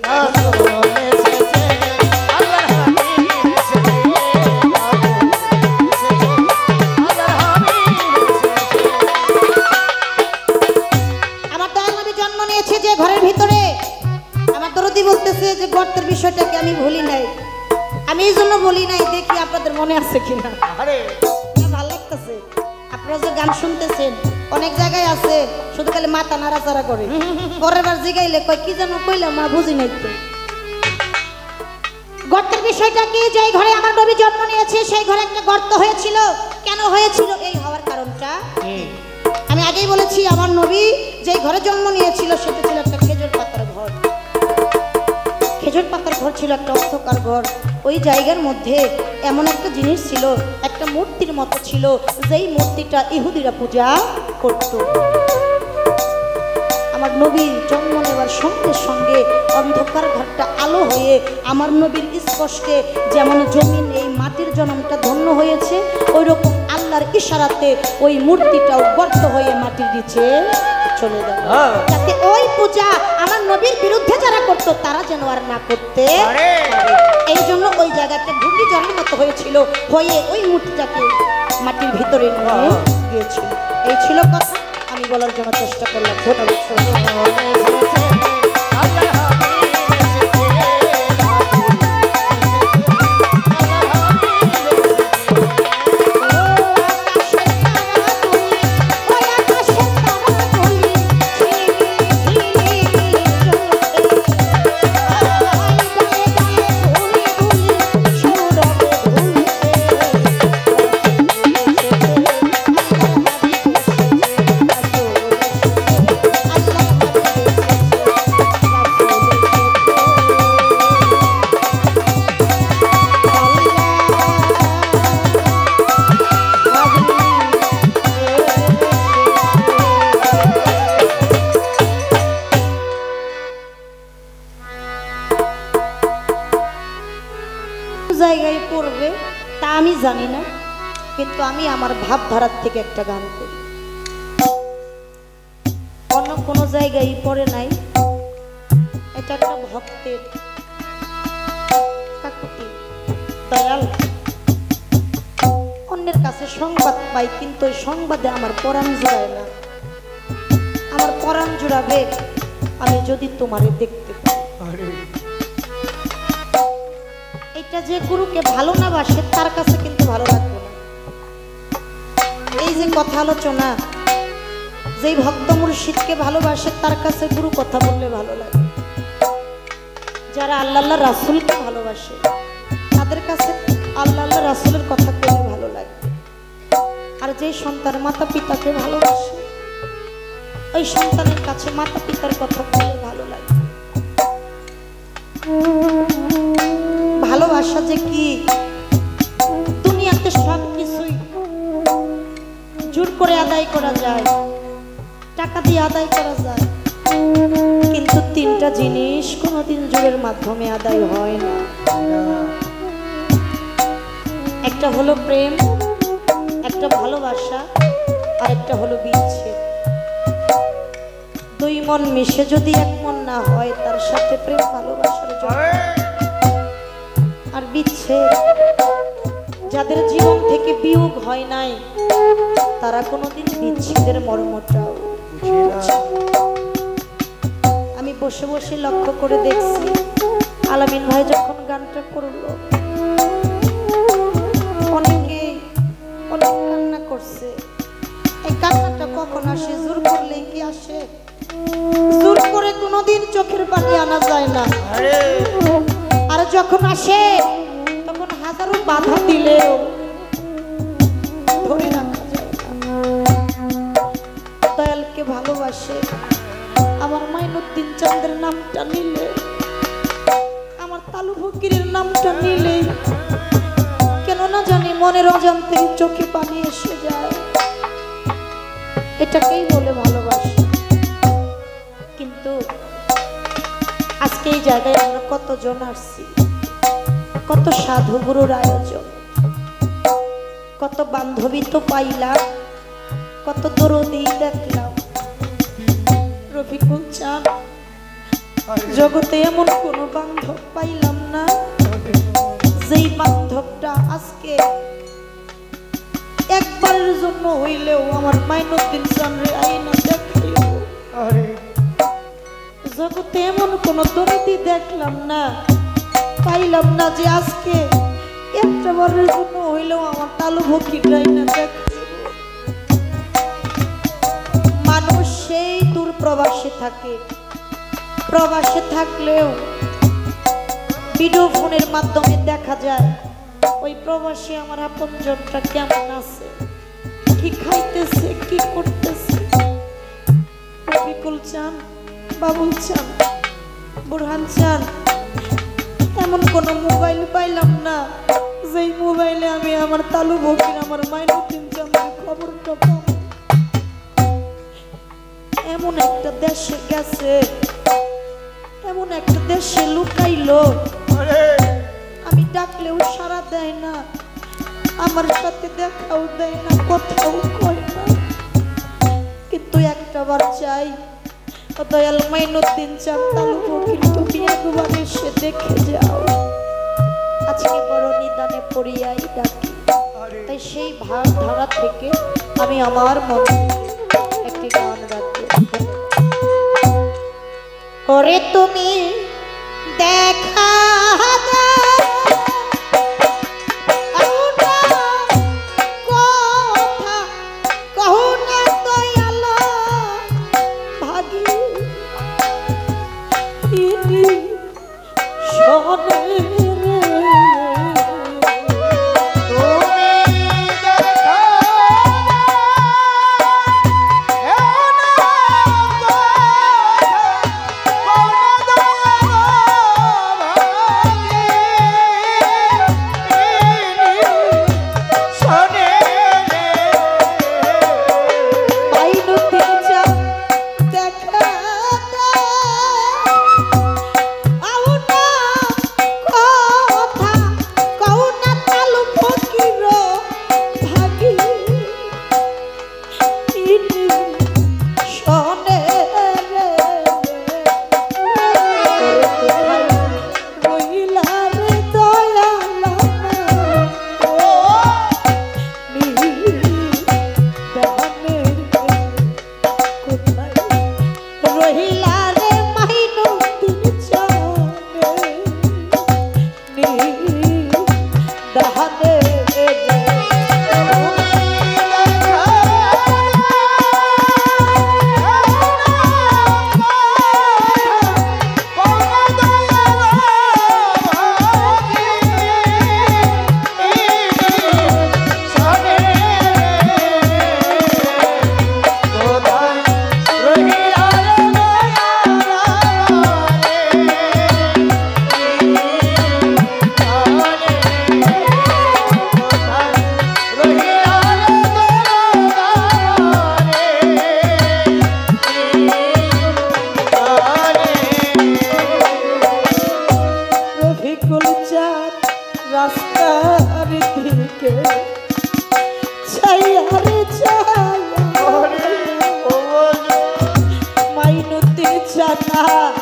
আমার দয়াল নবী জন্ম নিয়েছে যে ঘরের ভিতরে, আমার দরদি বলতেছে যে গর্তের বিষয়টাকে আমি ভুলি নাই। আমি এই জন্য বলি নাই, দেখি আপনাদের মনে আছে কিনা। ভালো লাগতেছে আপনারা যে গান শুনতেছেন, অনেক জায়গায় আছে শুধু খালি মাথা নাড়াচাড়া করে, পরের বার জিগাইলে কয় কি যেন কইলাম মা বুঝি নাই তো। গর্তের বিষয়টা কি? যে ঘরে আমার নবী জন্ম নিয়েছে সেই ঘরে একটা গর্ত হয়েছিল। কেন হয়েছিল? এই হওয়ার কারণটা আমি আগেই বলেছি, আমার নবী যে ঘরে জন্ম নিয়েছিল সেটা ছিল একটা খেজুর পাতার ঘর। খেজুর পাতার ঘর ছিল, একটা অন্ধকার ঘর। ওই জায়গার মধ্যে এমন একটা জিনিস ছিল, একটা মূর্তির মতো ছিল, যেই মূর্তিটা ইহুদিরা পূজা করত। আমার নবীর জন্ম নেওয়ার সঙ্গে সঙ্গে অন্ধকার ঘরটা আলো হয়ে আমার নবীর স্পর্শে যেমন জমিন এই মাটির জন্মটা ধন্য হয়েছে, ওই রকম আল্লাহর ইশারাতে ওই মূর্তিটাও গর্ত হয়ে মাটির নিচে চলে গেল, যাতে ওই পূজা আমার নবীর বিরুদ্ধে যারা করতো তারা যেন আর না করতে। এই জন্য ওই জায়গাটা ঘূর্ণিঝড়ের মতো হয়েছিল, হয়ে ওই মূর্তিটাকে মাটির ভিতরে নিয়ে গিয়েছিল। এই ছিল কথা, আমি বলার জন্য চেষ্টা করলাম। করবে তা আমি জানি না, কিন্তু আমি আমার ভাবধারার থেকে একটা গান করি, অন্য কোনো জায়গায় পড়ে নাই। এটা একটা ভক্তের কাকুতি দয়াল, অন্যের কাছে সংবাদ পাই, কিন্তু ওই সংবাদে আমার পরাণ জুড়ায় না। আমার পরাণ জুড়াবে আমি যদি তোমারে দেখতে পাই। এটা যে গুরুকে ভালো না বাসে তার কাছে কিন্তু ভালো লাগবে না। এই যে কথা আলোচনা, যেই ভক্ত মুর্শিদকে ভালোবাসে তার কাছে গুরু কথা বললে ভালো লাগে। যারা আল্লাহ আল্লাহ রাসূলকে ভালোবাসে তাদের কাছে আল্লাহ আল্লাহ রাসূলের কথা বললে ভালো লাগে। আর যে সন্তান মাতা পিতাকে ভালোবাসে ওই সন্তানের কাছে মাতা পিতার কথা বললে ভালো লাগে। ভালোবাসা যে কি, দুনিয়াতে সব কিছুই জোর করে আদায় করা যায়, টাকা দিয়ে আদায় করা যায়, কিন্তু তিনটা জিনিস কোনোদিন জোরের মাধ্যমে আদায় হয় না। একটা হলো প্রেম, একটা ভালোবাসা, আর একটা হলো বিচ্ছেদ। দুই মন মিশে যদি এক মন না হয় তার সাথে প্রেম ভালোবাসার জন্য আর বিচ্ছেদ। যাদের জীবন থেকে বিয়োগ হয় নাই তারা কোনোদিন বিচ্ছেদের মর্মটাও। আমি বসে বসে লক্ষ্য করে দেখছি আলামিন ভাই যখন গানটা করলো অনেকেই অনেক কান্না করছে। এই কান্নাটা কখন আসে? জোর করলে কি আসে? জোর করে কোনোদিন চোখের পানি আনা যায় না। আর যখন আসে তখন হাজারো বাধা দিলেও ধরে রাখা যায় না। দয়ালকে ভালোবাসে আমার মাইনুদ্দিন চাঁদের নামটা নিলে, আমার তালু ফকিরের নামটা নিলে কেন না জানি মনের অজান্তে চোখে পানি এসে যায়। এটাকেই বলে ভালোবাসা। কিন্তু আজকে এই জায়গায় আমরা কতজন আসছি, কত সাধু গুরুর আয়োজন, কত বান্ধবী তো পাইলাম, কত দরদি দেখলাম। রফিকুল চাঁদ, জগতে এমন কোন বান্ধব পাইলাম না যেই বান্ধবটা আজকে একবারের জন্য হইলেও আমার মাইনুদ্দিন চাঁদরে আইনা দেখাইল। জগতে এমন কোন দরদি দেখলাম না, পাইলাম না যে আজকে একটা বারের জন্য হইলেও আমার তালু ভকিটাই না দেখাইল। মানুষ সেই দূর প্রবাসে থাকে, প্রবাসে থাকলেও ভিডিও ফোনের মাধ্যমে দেখা যায় ওই প্রবাসী আমার আপনজনটা কেমন আছে, কি খাইতেছে, কি করতেছে। রফিকুল চান, বাবুল চান, বুরহান চান, এমন কোন মোবাইল পাইলাম না যেই মোবাইলে আমি আমার তালু ভকির, আমার মাইনুদ্দিন চাঁদের খবরটা পাবো। এমন একটা দেশে গেছে, এমন একটা দেশে লুকাইলো, আমি ডাকলেও সাড়া দেয় না, আমার সাথে দেখাও দেয় না, কথাও কয় না। কিন্তু একটা বার চাই, দয়াল মাইনুদ্দিন চাঁদ তালু ফকির তুমি একবার এসে দেখে যাও। আজকে বড় নিদানে পড়িয়াই ডাকি। তাই সেই ভাবধারা থেকে আমি আমার মনে একটি গান রাখবো। করে তুমি দেখা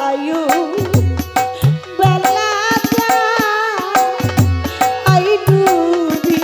আয়ু বেলা আই ডুবি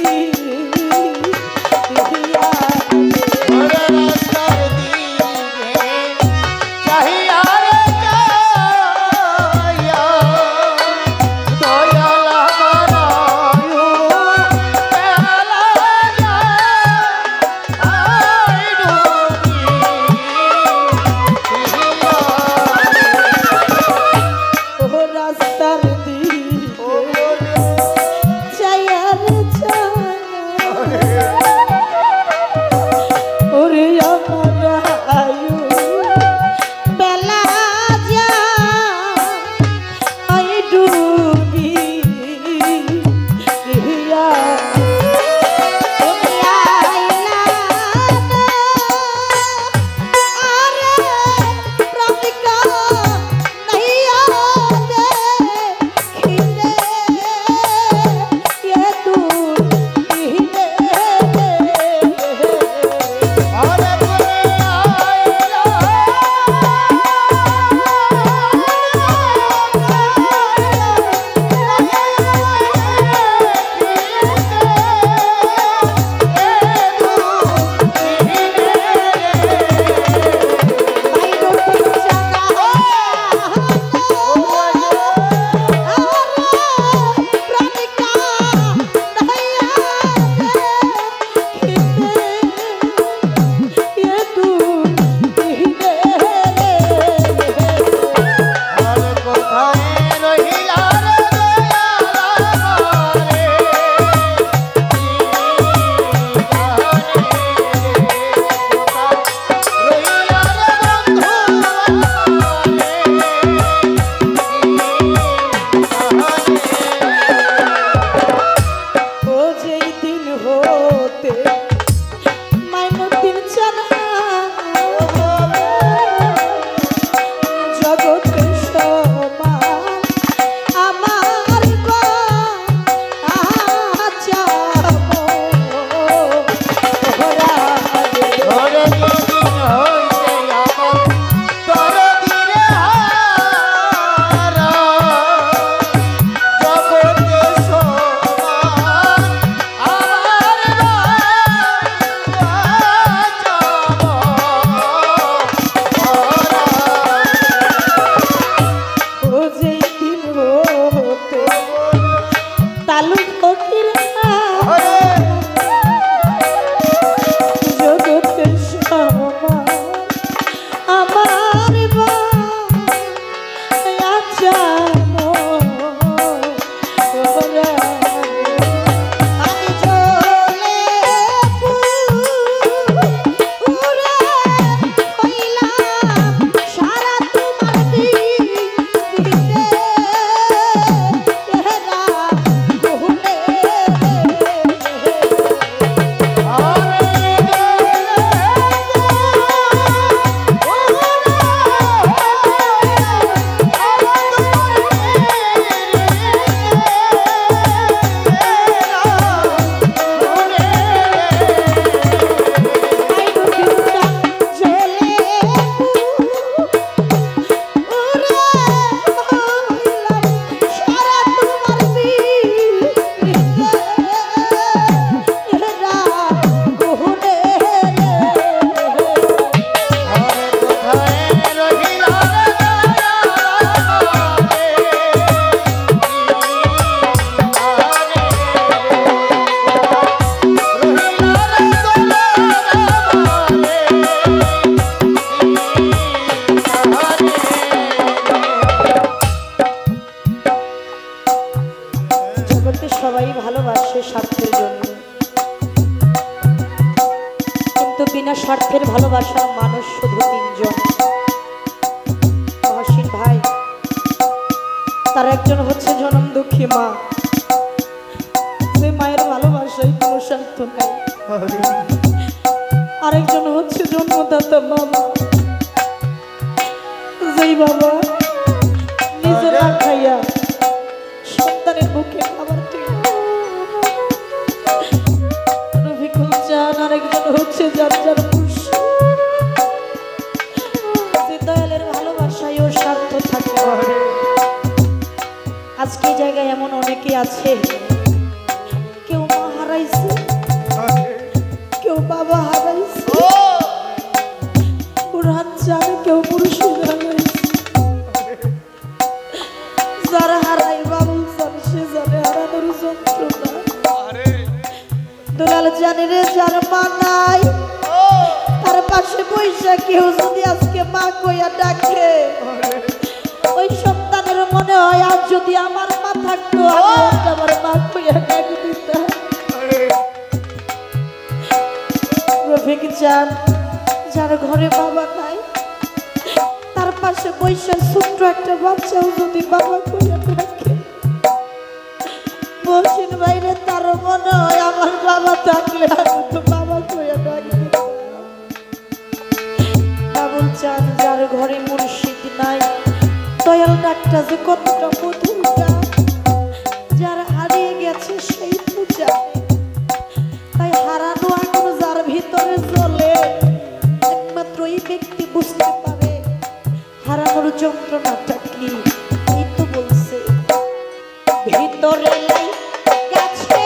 বিনা স্বার্থের ভালোবাসার মানুষ শুধু তিনজন। মহসিন ভাই, তার একজন হচ্ছে জনম দুঃখী মা, যে মায়ের ভালোবাসায় কোনো স্বার্থ নেই। আরেকজন হচ্ছে জন্মদাতা বাবা, যেই বাবা নিজের না খাইয়া সন্তানের বুকে খাবার রফিকুল চান। আরেকজন হচ্ছে যার যার খুশি, যে দয়ালের ভালোবাসায় ও স্বার্থ থাকে না। আজকে এই জায়গায় এমন অনেকে আছে, কেউ মা হারাইছে, কেউ বাবা হারাইছে, পুরান জানে, কেউ পুরুষের হারাইছে। যারা হারাই বাবুল জান সে জানে হারানোর যন্ত্রণা। দুলাল জানে রে, যার মা নাই তার পাশে বৈশা কেউ যদি আজকে মা কইয়া ডাকে, ওই সন্তানের মনে হয় আজ যদি আমার মা থাকতো আমার মা কইয়া ডাকে দিতাম। রফিক জান, যার ঘরে বাবা নাই তার পাশে বৈশা ছোট্ট একটা বাচ্চাও যদি বাবা কইয়া ডাকে, মহসিন বাইরে তার মনে হয় আমার বাবা থাকলে আমি তো বাবা কইয়া ডাকি দিতাম। বাবুল চান, যার ঘরে মুর্শিদ নাই, দয়াল ডাকটা যে কতটা মধুর গান, যারা হারিয়ে গেছে সেই তো জানে। তাই হারানো আগুন যার ভিতরে জ্বলে, একমাত্র এই ব্যক্তি বুঝতে পারে হারানোর যন্ত্রণাটা কি। এই তো বলছে ভিতরে গেছে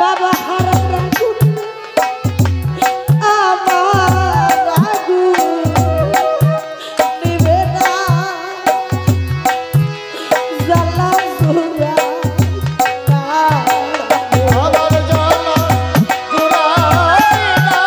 বাবা হারার আগুন, আমার আগুন নিবে না, জ্বালা জুড়া আমার জ্বালা জুড়াই না,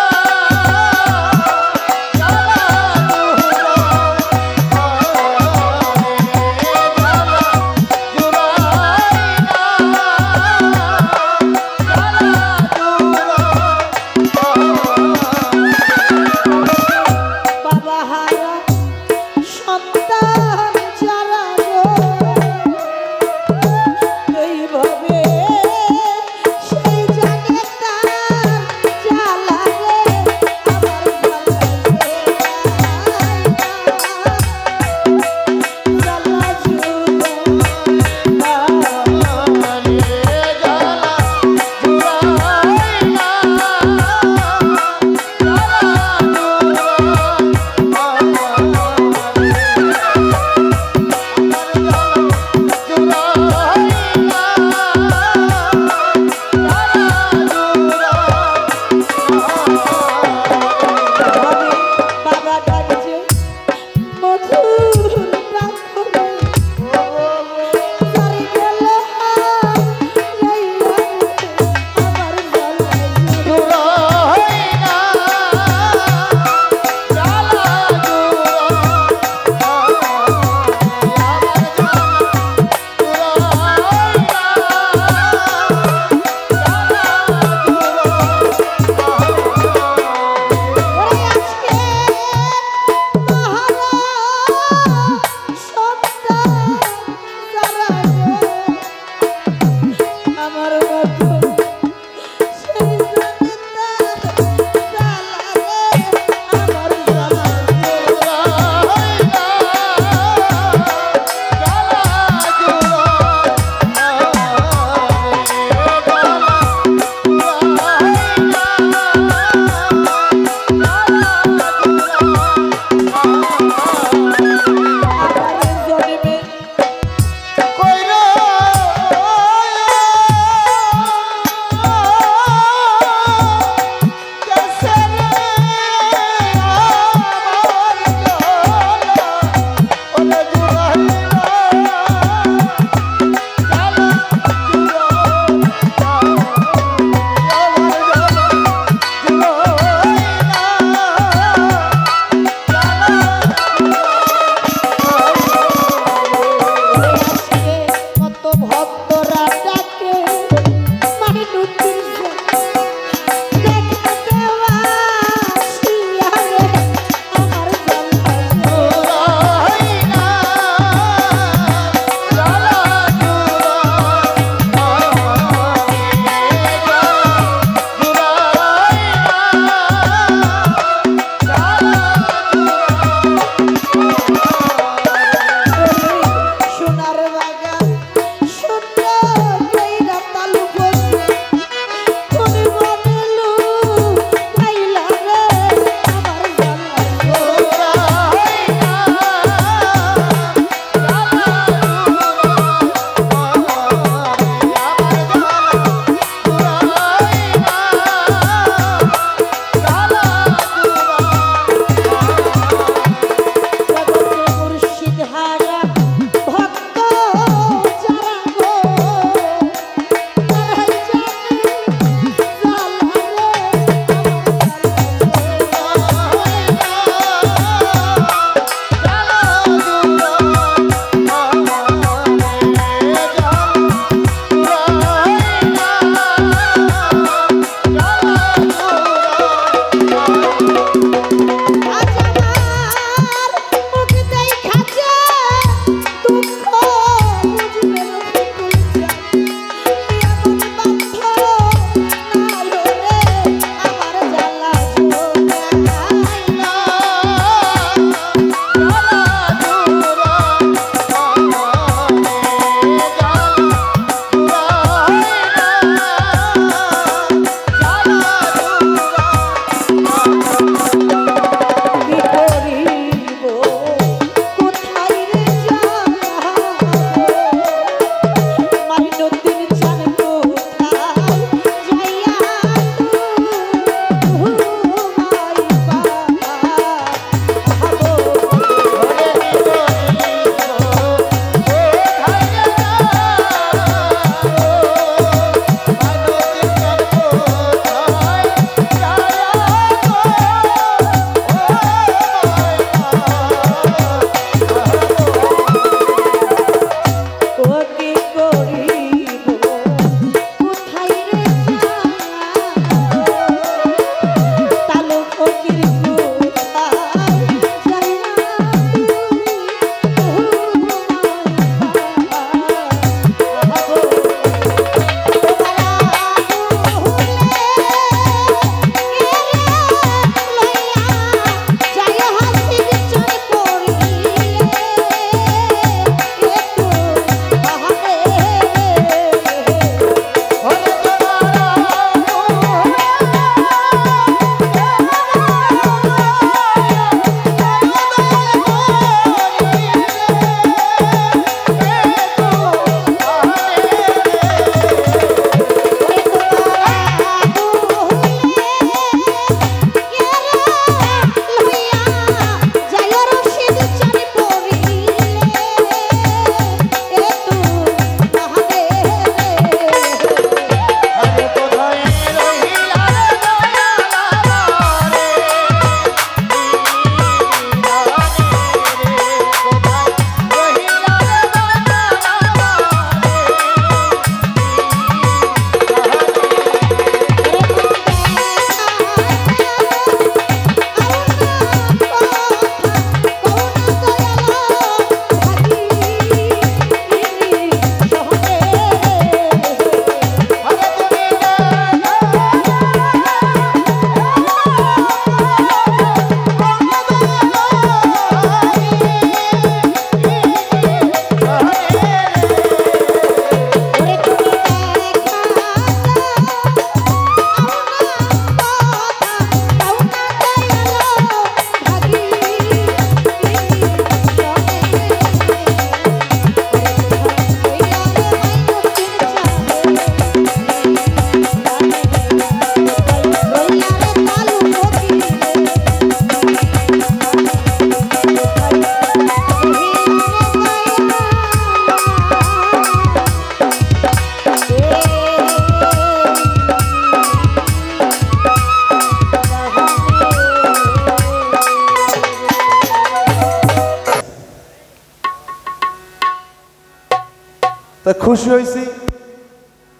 তা খুশি হয়েছি।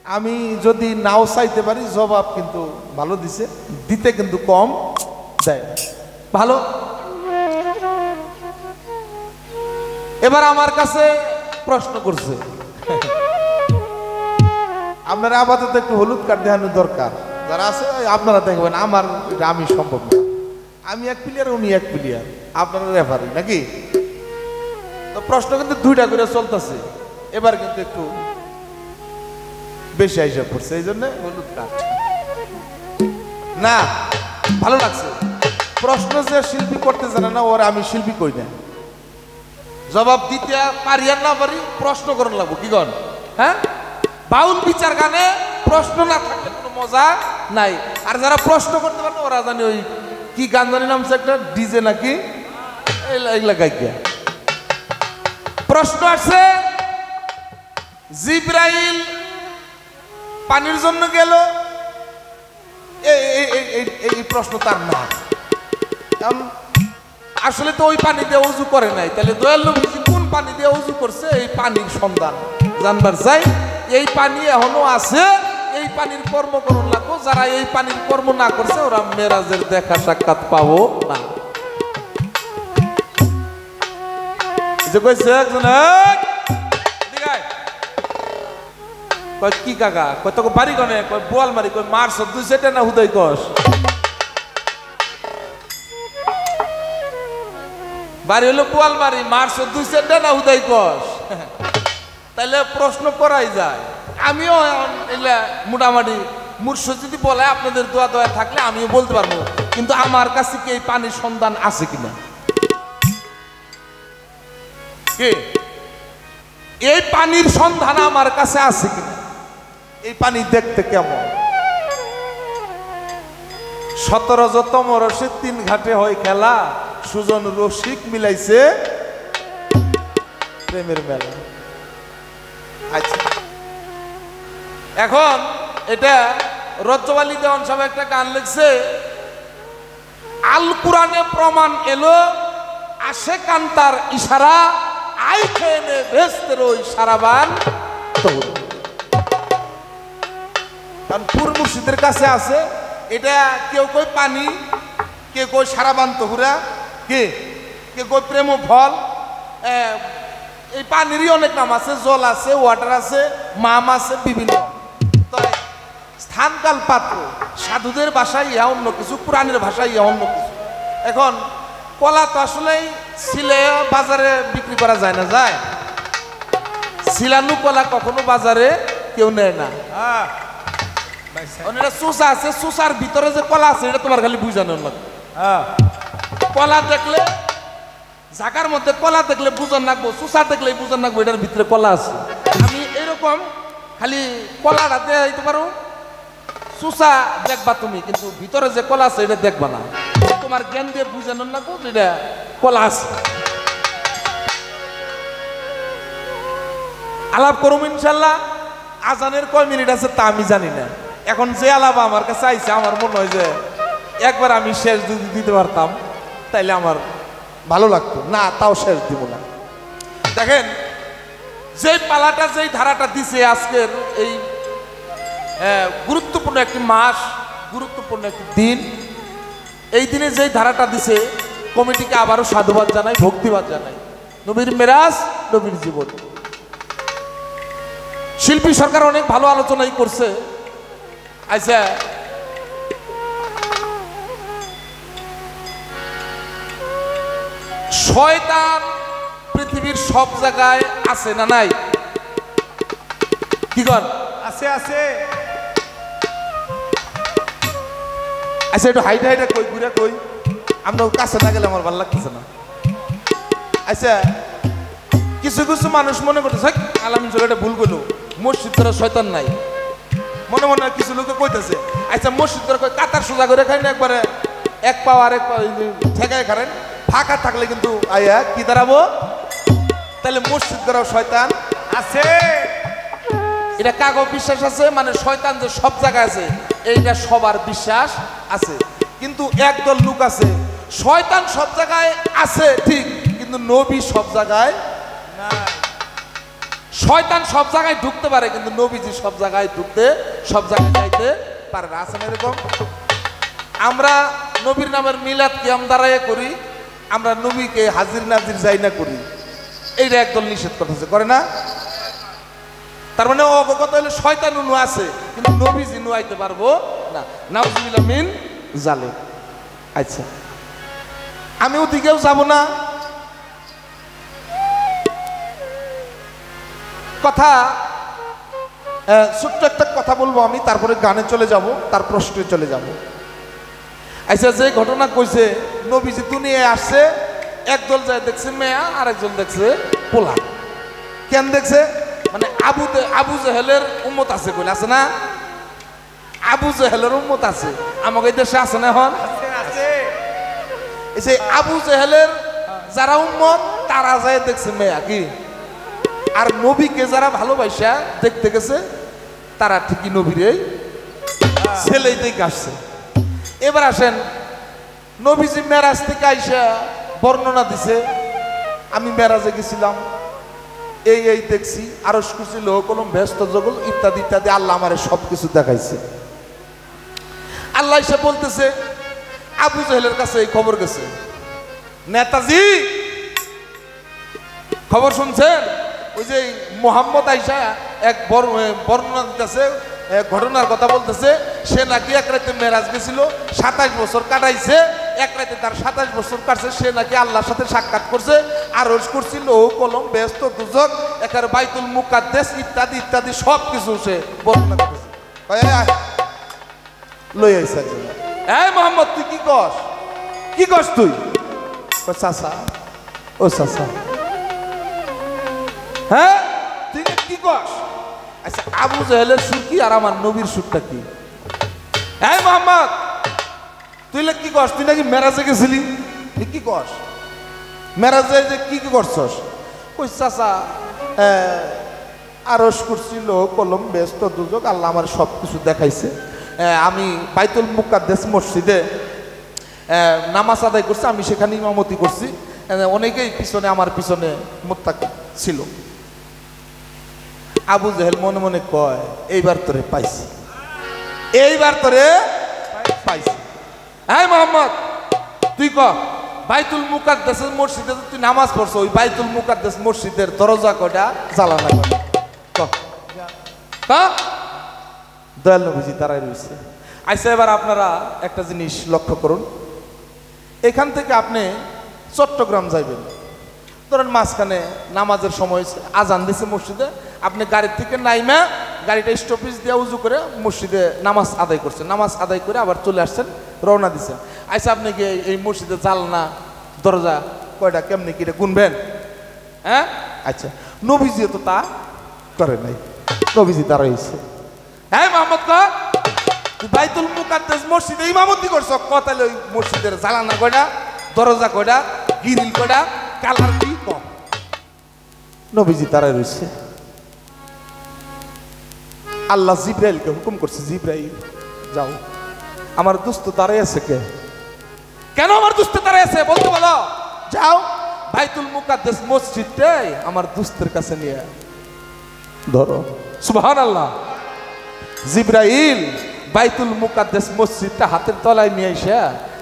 আমি যদি নাও চাইতে পারি, জবাব কিন্তু ভালো দিছে, দিতে কিন্তু কম দেয়। ভালো। এবার আমার কাছে প্রশ্ন করছে, আপনারা আপাতত একটু হলুদ কার্ড দেখানোর দরকার, যারা আছে আপনারা দেখবেন। আমার আমি সম্ভব না, আমি এক প্লেয়ার, উনি এক প্লেয়ার, আপনারা রেফারি নাকি। তো প্রশ্ন কিন্তু দুইটা করে চলতেছে, এবার কিন্তু একটু বেশি হিসাব করছে, এই জন্য হলুদ কার্ড। না ভালো লাগছে। প্রশ্ন যে শিল্পী করতে জানে না, ওরা আমি শিল্পী কই না। জবাব দিতে পারি আর না পারি, প্রশ্ন করার লাগবো কি কন? হ্যাঁ, বাউল বিচার গানে প্রশ্ন না থাকলে কোনো মজা নাই। আর যারা প্রশ্ন করতে পারে ওরা জানি ওই কি গান জানি নামছে একটা, ডিজে নাকি, এগুলা গাইয়া। প্রশ্ন আছে, জিব্রাইল পানির জন্য গেল, এই প্রশ্ন তার না। আসলে তো ওই পানি দিয়ে উজু করে নাই, তাহলে দয়াল নবীজি কোন পানি দিয়ে উজু করছে, এই পানির সন্ধান জানবার চাই। এই পানি এখনো আছে, এই পানির কর্ম করুন লাগবো। যারা এই পানির কর্ম না করছে ওরা মেরাজের দেখা সাক্ষাৎ পাবো না। যে কইছে একজন, কি কাকা কত বাড়ি গনে, বোয়াল মারি, মারছ দুই সেটা না হুদাই কস, বাড়ি হলো বোয়াল মারি, মারছ দুই সেটা না হুদাই কস। তাইলে প্রশ্ন করাই যায়। আমিও এগুলা মোটামুটি মুর্শিদ যদি বলে আপনাদের দোয়া দোয়া থাকলে আমিও বলতে পারবো কিন্তু আমার কাছে কি এই পানির সন্ধান আছে কিনা? কে এই পানির সন্ধান আমার কাছে আছে কিনা? এই পানি দেখতে কেমন? 17তম রসে 3 ঘাটে হয় খেলা, সুজন রসিক মিলাইছে প্রেমের মেলা। আচ্ছা, এখন এটা রজ্জবালি দেওয়ান সাহেব একটা গান লিখছে, আল কোরআনে প্রমাণ এলো আসে কান্তার ইশারা, আই খেয়ে ভেস্তের ওই সারাবান। কারণ পুর মুর্শিদের কাছে আছে এটা, কেউ কই পানি, কে কই সারাবান তহুরা, কে কই প্রেম ফল। এই পানিরই অনেক নাম আছে, জল আছে, ওয়াটার আছে, মাম আছে, বিভিন্ন স্থানকাল পাত্র। সাধুদের ভাষায় ইহা অন্য কিছু, পুরাণের ভাষায় ইহা অন্য কিছু। এখন কলা তো আসলেই ছিলে বাজারে বিক্রি করা যায় না, যায় শিলানু কলা কখনো বাজারে কেউ নেয় না। এটা চুষা আছে, চুষার ভিতরে যে কলা আছে এটা তোমার খালি বুঝানোর লাগবে। কলা দেখলে, জাগার মধ্যে কলা দেখলে বুঝন রাখবো, চুষা দেখলে বুঝন রাখবো এটার ভিতরে কলা আছে। আমি এরকম খালি কলাটা দিতে পারো, চুষা দেখবা তুমি, কিন্তু ভিতরে যে কলা আছে এটা দেখবা না। তোমার জ্ঞান দিয়ে বুঝানোর লাগবো এটা কলা আছে। আলাপ করুম ইনশাল্লাহ। আজানের কয় মিনিট আছে তা আমি জানি না। এখন যে আলাপ আমার কাছে আইছে, আমার মনে হয় যে একবার আমি শেষ যদি দিতে পারতাম তাইলে আমার ভালো লাগতো, না তাও শেষ দিব না। দেখেন যেই পালাটা, যেই ধারাটা দিছে আজকের এই গুরুত্বপূর্ণ একটি মাস, গুরুত্বপূর্ণ একটি দিন, এই দিনে যেই ধারাটা দিছে কমিটিকে আবারও সাধুবাদ জানাই, ভক্তিবাদ জানাই। নবীর মেরাজ, নবীর জীবন। শিল্পী সরকার অনেক ভালো আলোচনাই করছে। আচ্ছা, শয়তান পৃথিবীর সব জায়গায় আছে না নাই? কি কর? আছে আছে। আচ্ছা, একটু হাইটা হাইটা কই, ঘুরে কই, আমরা কাছে না গেলে আমার ভালো লাগতেছে না। আচ্ছা, কিছু কিছু মানুষ মনে করতেছে আলামিন এটা ভুল করলো, মসজিদ তোরা শয়তান নাই, মনে মনে কিছু লোকে কইতেছে। আচ্ছা, মসজিদ তোরা কই কাতার সোজা করে খাই না, একবারে এক পাও আর এক পাও ঠেকায় খারেন, ফাঁকা থাকলে কিন্তু আয়া কি দাঁড়াবো? তাহলে মসজিদ করাও শয়তান আছে। এটা কাগজ বিশ্বাস আছে, মানে শয়তান যে সব জায়গায় আছে এইটা সবার বিশ্বাস আছে। কিন্তু একদল লোক আছে, শয়তান সব জায়গায় আছে ঠিক, কিন্তু নবী সব জায়গায় না। শয়তান সব জায়গায় ঢুকতে পারে, কিন্তু নবীজি সব জায়গায় ঢুকতে, সব জায়গায় যাইতে পারে না। আছে না এরকম? আমরা নবীর নামের মিলাদ কিয়াম দাঁড়াইয়া করি, আমরা নবীকে হাজির নাজির যাই না করি, এইটা একদল নিষেধ করতেছে, করে না? তার মানে অবগত হলে শয়তান উনু আছে, কিন্তু নবীজি নুয়াইতে পারবো না। নাউজুবিল্লাহ মিন জালিক। আচ্ছা, আমি ওদিকেও যাব না। কথা ছোট্ট একটা কথা বলবো আমি, তারপরে গানে চলে যাব, তার প্রশ্নে চলে যাব। আচ্ছা, যে ঘটনা কইছে নবীজি দুনিয়ায় আসছে, একদল যায় দেখছে মেয়া, আর একজন দেখছে পোলা। কেন দেখছে? মানে আবু জেহেলের উম্মত আছে কইলে, আছে না? আবু জেহেলের উম্মত আছে আমাকে দেশে, আছে না? এখন এই আবু জেহেলের যারা উম্মত তারা যায় দেখছে মেয়া কি, আর নবীকে যারা ভালোবাসা দেখতে গেছে তারা ঠিকই নবীরে ছেলেই দেখে আসছে। এবার আসেন, নবীজি মেরাজ থেকে আইসা বর্ণনা দিছে, আমি মেরাজে গেছিলাম, এই দেখছি, আরশ কুরসি লৌহ কলম ব্যস্ত জগৎ ইত্যাদি ইত্যাদি, আল্লাহ আমারে সবকিছু দেখাইছে। আল্লাহ এসে বলতেছে আবু জেহেলের কাছে এই খবর গেছে, নেতাজি খবর শুনছেন? ওই যে মোহাম্মদ আইসা এক বর্ণনা দিতেছে, ঘটনার কথা বলতেছে, সে নাকি এক রাতে মেরাজ গেছিল, 27 বছর কাটাইছে, এক রাতে তার 27 বছর কাটছে, সে নাকি আল্লাহর সাথে সাক্ষাৎ করছে, আরশ কুরসি লৌহ কলম ব্যস্ত দুজক একের বাইতুল মুকাদ্দাস ইত্যাদি ইত্যাদি সব কিছু সে বর্ণনা করতেছে। লই আইসা এই মোহাম্মদ তুই কি কস? কি কস তুই? চাচা, ও চাচা, হ্যাঁ তুই কি কস? আচ্ছা আবু জাহেলের সুর কি আর আমার নবীর সুরটা কি? এই মোহাম্মদ তুই কি কস? তুই নাকি মেরাজে গেছিলি, তুই কি কস? মেরাজে যে কি কি করছস? কই চাচা আরস করছিল, কলম ব্যস্ত দুযোগ, আল্লাহ আমার সব কিছু দেখাইছে। আমি বাইতুল মুকাদ্দাস মসজিদে নামাজ আদায় করছি, আমি সেখানে ইমামতি করছি। অনেকেই পিছনে আমার পিছনে মুত্তাকি ছিল। আবু জাহেল মনে মনে কয় এইবার তোরে পাইছি, এইবার তোরে পাইছি। হ্যাঁ মোহাম্মদ তুই ক বাইতুল মুকাদ্দাস মসজিদে তুই নামাজ পড়ছ, ওই বাইতুল মুকাদ্দাস মসজিদের দরজা কয়টা, জানালা কয়টা? দয়াল নবীজি দাঁড়াই রয়েছে। আচ্ছা এবার আপনারা একটা জিনিস লক্ষ্য করুন, এখান থেকে আপনি চট্টগ্রাম যাইবেন, ধরেন মাঝখানে নামাজের সময় আজান দিছে মসজিদে, আপনি গাড়ির থেকে নাইমা গাড়িটা স্টপেজ দিয়ে উজু করে মসজিদে নামাজ আদায় করছেন, নামাজ আদায় করে আবার চলে আসছেন, রওনা দিচ্ছেন। আচ্ছা আপনি কি এই মসজিদে জানলা দরজা কয়টা কেমনি কি গুনবেন? হ্যাঁ আচ্ছা নবীজি তো তা করে নাই, নবীজি দাঁড়াইছে। হ্যাঁ মোহাম্মদ কা তুই বাইতুল মুকাদ্দাস মসজিদে ইমামতি করছ, তাহলে ওই মসজিদের জানালা কয়টা, দরজা কয়টা, গিরিল কয়টা, কালার কি কম? নবীজি দাঁড়াই রয়েছে। আল্লাহ জিব্রাইলকে হুকুম করছে, জিব্রাইল যাও, আমার দুস্থ দাঁড়াই আছে। কেন আমার দুস্থ দাঁড়াই আছে বলতে বলো, যাও বাইতুল মুকাদ্দাস মসজিদটাই আমার দুস্থের কাছে নিয়ে ধরো। সুবহানাল্লাহ। জিব্রাইল বাইতুল মুকাদ্দাস মসজিদটা হাতের তলায় নিয়ে এসে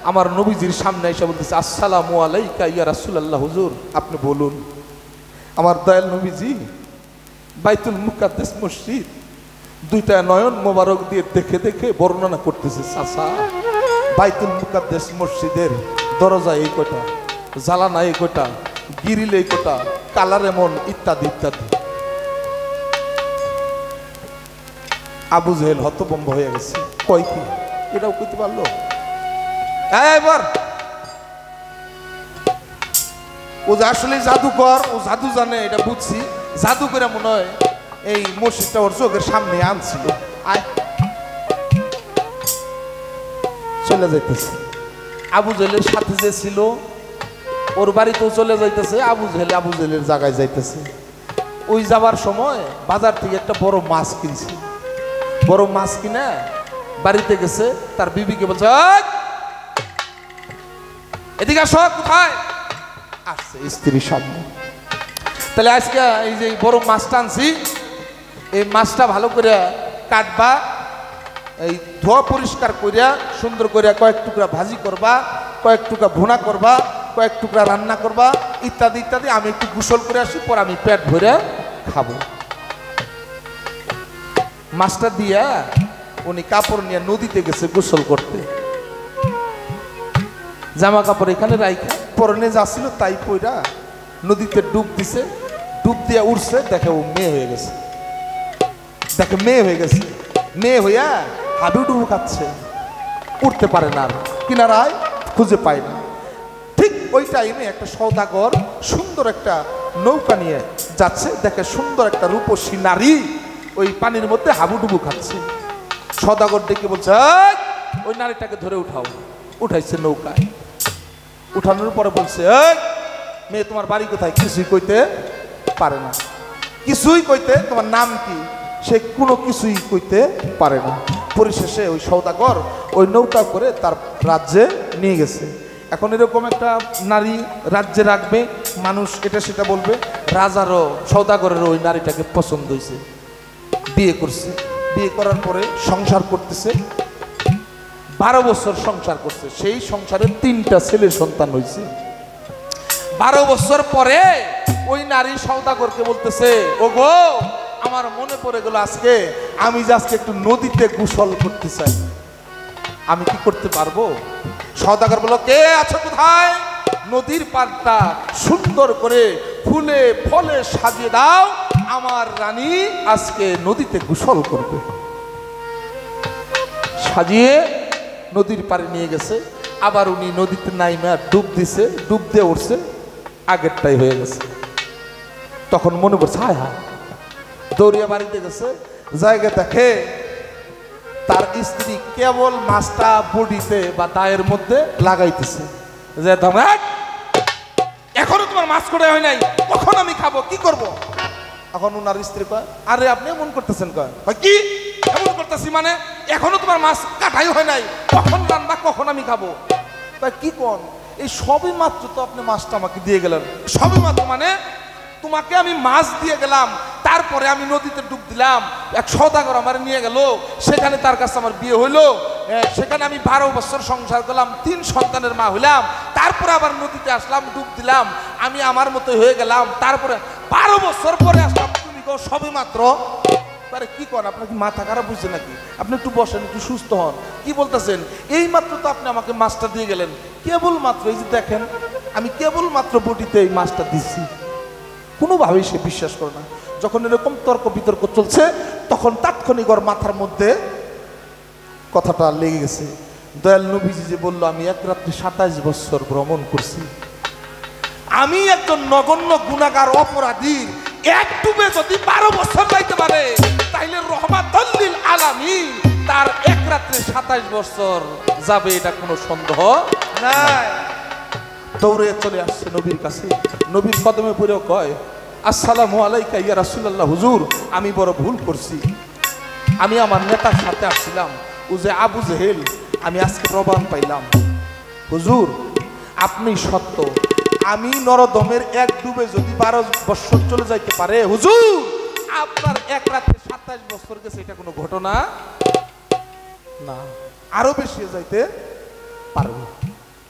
আমার নবীজির সামনে এসে বলতেছে, আসসালামু আলাইকা ইয়া রাসূলুল্লাহ, হুজুর আপনি বলুন। আমার দয়াল নবীজি বাইতুল মুকাদ্দাস মসজিদ দুইটা নয়ন মোবারক দিয়ে দেখে দেখে বর্ণনা করতেছে, চাচা বাইতুল মুকাদ্দাস মসজিদের দরজা এই কয়টা, জালানা এই কয়টা, গিরিল এই কয়টা, কালার এমন, ইত্যাদি ইত্যাদি। আবু জাহেল হতভম্ব হয়ে গেছে, কয় কি এটাও কইতে পারলো? এবার ও যে আসলে জাদুকর, ও জাদু জানে এটা বুঝছি, জাদু করে মনে হয় এই মসজিদটা ওর চোখের সামনে আনছিল। আয় চলে যাইতেছে, আবু জাহেলের সাথে যে ছিল ওর বাড়িতেও চলে যাইতেছে, আবু জাহেলের জায়গায় যাইতেছে। ওই যাবার সময় বাজার থেকে একটা বড় মাছ কিনছে, বড় মাছ কিনে বাড়িতে গেছে, তার বিবিকে বলছে এদিকে আসো। কোথায়? আসছে স্ত্রীর সামনে। তাহলে আজকে এই যে বড় মাছটা আনছি, এই মাছটা ভালো করে কাটবা, এই ধোয়া পরিষ্কার করিয়া সুন্দর করিয়া কয়েক টুকরা ভাজি করবা, কয়েক টুকরা ভুনা করবা, কয়েক টুকরা রান্না করবা, ইত্যাদি ইত্যাদি। আমি একটু গোসল করে আসি, পর আমি পেট ভরে খাবো। মাছটা দিয়া উনি কাপড় নিয়ে নদীতে গেছে গোসল করতে, জামা কাপড় এখানে রাইখা পরনে যাচ্ছিল তাই পইরা নদীতে ডুব দিছে, ডুব দিয়ে উঠছে, দেখে ও মেয়ে হয়ে গেছে, দেখে মেয়ে হয়ে গেছে, মেয়ে হইয়া হাডুডুবু খাচ্ছে, উঠতে পারে না, আর কিনারায় খুঁজে পায় না। ঠিক ওই টাইমে একটা সওদাগর সুন্দর একটা নৌকা নিয়ে যাচ্ছে, দেখে সুন্দর একটা রূপসী নারী ওই পানির মধ্যে হাবুডুবু খাচ্ছে। সওদাগর ডেকে বলছে, ওই নারীটাকে ধরে উঠাও। উঠাইছে নৌকায়, উঠানোর পরে বলছে, মেয়ে তোমার বাড়ি কোথায়? কিছুই কইতে পারে না, কিছুই কইতে, তোমার নাম কি? সে কোনো কিছুই কইতে পারে না। পরিশেষে ওই সওদাগর ওই নৌকা করে তার রাজ্যে নিয়ে গেছে। এখন এরকম একটা নারী রাজ্যে রাখবে, মানুষ এটা সেটা বলবে, রাজারও সওদাগরের ওই নারীটাকে পছন্দ হয়েছে, বিয়ে করছে। বিয়ে করার পরে সংসার করতেছে, 12 বছর সংসার করছে। সেই সংসারে 3টা ছেলের সন্তান হয়েছে। 12 বছর পরে ওই নারী সওদাগরকে বলতেছে, ওগো আমার মনে পড়ে গেল আজকে, আমি যে আজকে একটু নদীতে গোসল করতে চাই, আমি কি করতে পারবো? সওদাগর বলল, কে আছো কোথায়? নদীর পাড়টা সুন্দর করে ফুলে ফলে সাজিয়ে দাও, আমার রানী আজকে নদীতে গোসল করবে। সাজিয়ে নদীর পাড়ে নিয়ে গেছে। আবার উনি নদীতে নাইমা ডুব দিছে, ডুব দিয়ে উঠছে, আগেরটাই হয়ে গেছে। তখন মনে করছে হায় হায়, দৌড়িয়া বাড়িতে গেছে, জায়গা দেখে তার স্ত্রী কেবল মাছটা বডিতে বা দায়ের মধ্যে লাগাইতেছে, যে এখনো তোমার মাছ কড়াই হয় নাই, কখন আমি খাবো, কি করব? এখন ওনার স্ত্রী কয়, আরে আপনি এমন করতেছেন? কয় কি এমন করতেছি মানে, এখনো তোমার মাছ কাটাই হয় নাই, কখন রান্না, কখন আমি খাবো? তাই কি কোন, এই সবই মাত্র তো আপনি মাছটা আমাকে দিয়ে গেলেন। সবই মাত্র মানে তোমাকে আমি মাছ দিয়ে গেলাম, তারপরে আমি নদীতে ডুব দিলাম, এক সওদাগর আমার নিয়ে গেল, সেখানে তার কাছে আমার বিয়ে হইলো, সেখানে আমি 12 বছর সংসার করলাম, 3 সন্তানের মা হইলাম, তারপরে আবার নদীতে আসলাম, ডুব দিলাম, আমি আমার মতো হয়ে গেলাম, তারপরে 12 বছর পরে আসলাম, তুমি কও সবই মাত্র? আরে কি করেন, আপনার কি মাথা খারাপ হয়েছে নাকি? আপনি একটু বসেন, একটু সুস্থ হন। কি বলতেছেন? এই মাত্র তো আপনি আমাকে মাছটা দিয়ে গেলেন, কেবল মাত্র, এই যে দেখেন আমি কেবল মাত্র বটিতে এই মাছটা দিচ্ছি। কোনোভাবেই সে বিশ্বাস করে না। যখন এরকম তর্ক বিতর্ক চলছে, তখন তাৎক্ষণিক ওর মাথার মধ্যে কথাটা লেগে গেছে। দয়াল নবীজি যে বললো, আমি এক রাত্রে 27 বছর ভ্রমণ করছি, আমি একজন নগণ্য গুনাহগার অপরাধীর এক ডুবে যদি 12 বছর যাইতে পারে, তাইলে রহমাতুল লিল আলামিন তার এক রাত্রে 27 বছর যাবে, এটা কোনো সন্দেহ নাই। দৌড়ে চলে আসছে নবীর কাছে, নবীর কদমে পড়ে কয়, আসসালামু আলাইকা ইয়া রাসূলুল্লাহ, হুজুর আমি বড় ভুল করছি, আমি আমার নেতার সাথে আসছিলাম, ও যে আবু জেহেল, আমি আজকে প্রমাণ পাইলাম, হুজুর আপনি সত্য, আমি নরদমের এক ডুবে যদি 12 বছর চলে যাইতে পারে, হুজুর আপনার এক রাতে 27 বছর গেছে, এটা কোনো ঘটনা না, আরো বেশি যাইতে পারবো।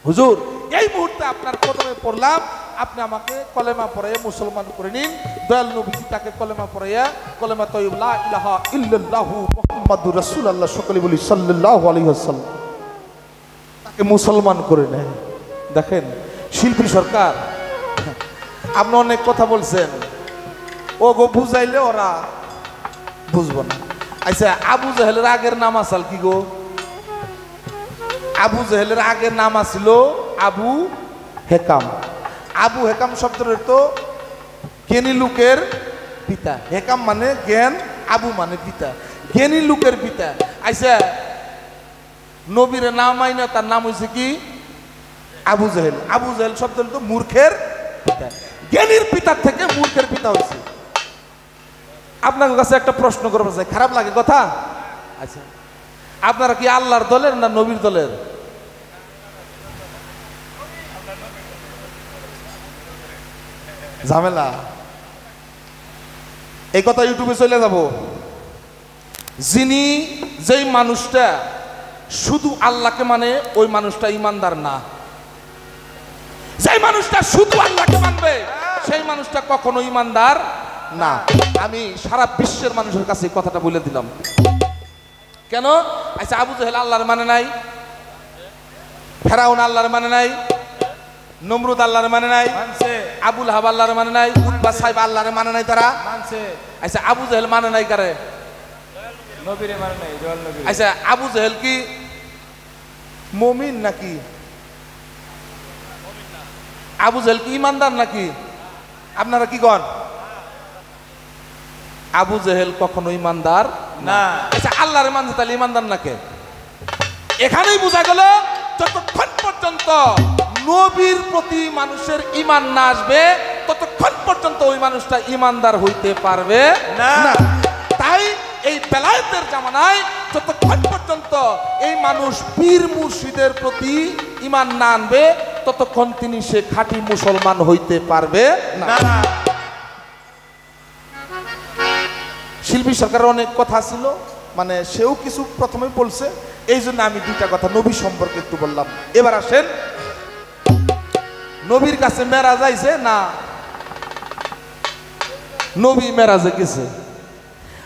হুজুর এই মুহূর্তে আপনার কদমে পড়লাম, আপনি আমাকে কলেমা পড়াইয়া মুসলমান করে নিন। দয়াল নবীজি তাকে কলেমা পড়াইয়া, কলেমা তয়্যিব লা ইলাহা ইল্লাল্লাহু মুহাম্মাদুর রাসূলুল্লাহ, সকলে বলি সাল্লাল্লাহু আলাইহি ওয়াসাল্লাম, তাকে মুসলমান করে নেয়। দেখেন শিল্পী সরকার, আপনি অনেক কথা বলছেন, ও গো বুঝাইলে ওরা বুঝবো না। আচ্ছা, আবু জেহেলের আগের নাম আসাল কি গো? আবু জেহেলের আগের নাম আছিল আবু হেকাম। আবু হেকাম শব্দের তো জ্ঞানী লোকের পিতা, হেকাম মানে জ্ঞান, আবু মানে পিতা, জ্ঞানী লোকের পিতা। আচ্ছা, নবীর নাম আইনা তার নাম হয়েছে কি? আবু জেহেল। আবু জেহেল শব্দ তো মূর্খের পিতা, জ্ঞানীর পিতার থেকে মূর্খের পিতা হয়েছে। আপনার কাছে একটা প্রশ্ন করবো, চাই, খারাপ লাগে কথা? আচ্ছা, আপনারা কি আল্লাহর দলের না নবীর দলের? ঝামেলা, এই কথা ইউটিউবে চলে যাব। যিনি যেই মানুষটা শুধু আল্লাহকে মানে, ওই মানুষটা ইমানদার না। যেই মানুষটা শুধু আল্লাহকে মানবে, সেই মানুষটা কখনো ইমানদার না। আমি সারা বিশ্বের মানুষের কাছে এই কথাটা বলে দিলাম। কেন? আচ্ছা, আবু জেহেল আল্লাহর মানে নাই, ফেরাউন আল্লাহর মানে নাই, নমরুদ আল্লাহর মানে নাই, আবুল হাব আল্লাহর মানে নাই, উতবা সাহেব আল্লাহর মানে নাই, তারা মানছে। আচ্ছা, আবু জেহেল মানে নাই কারে? নবীরে মানে নাই, দয়াল নবী। আচ্ছা, আবু জেহেল কি মুমিন নাকি? আবু জেহেল কি ইমানদার নাকি? আপনারা কি কন? আবু জেহেল কখনো ইমানদার না। আচ্ছা, আল্লাহর মানছে, তাহলে ইমানদার নাকি? এখানেই বোঝা গেল, যতক্ষণ পর্যন্ত নবীর প্রতি মানুষের ঈমান না আসবে, ততক্ষণ পর্যন্ত ওই মানুষটা ঈমানদার হইতে পারবে না। তাই এই বেলায়েতের জামানায় যতক্ষণ পর্যন্ত এই মানুষ পীর মুর্শিদের প্রতি ঈমান না আনবে, ততক্ষণ তিনি সে খাঁটি মুসলমান হইতে পারবে না। শিল্পী সরকারের অনেক কথা ছিল, মানে সেও কিছু প্রথমে বলছে, এই জন্য আমি দুইটা কথা নবী সম্পর্কে একটু বললাম। এবার আসেন, নবীর কাছে মেরাজ আইছে না নবী মেরাজে গেছে?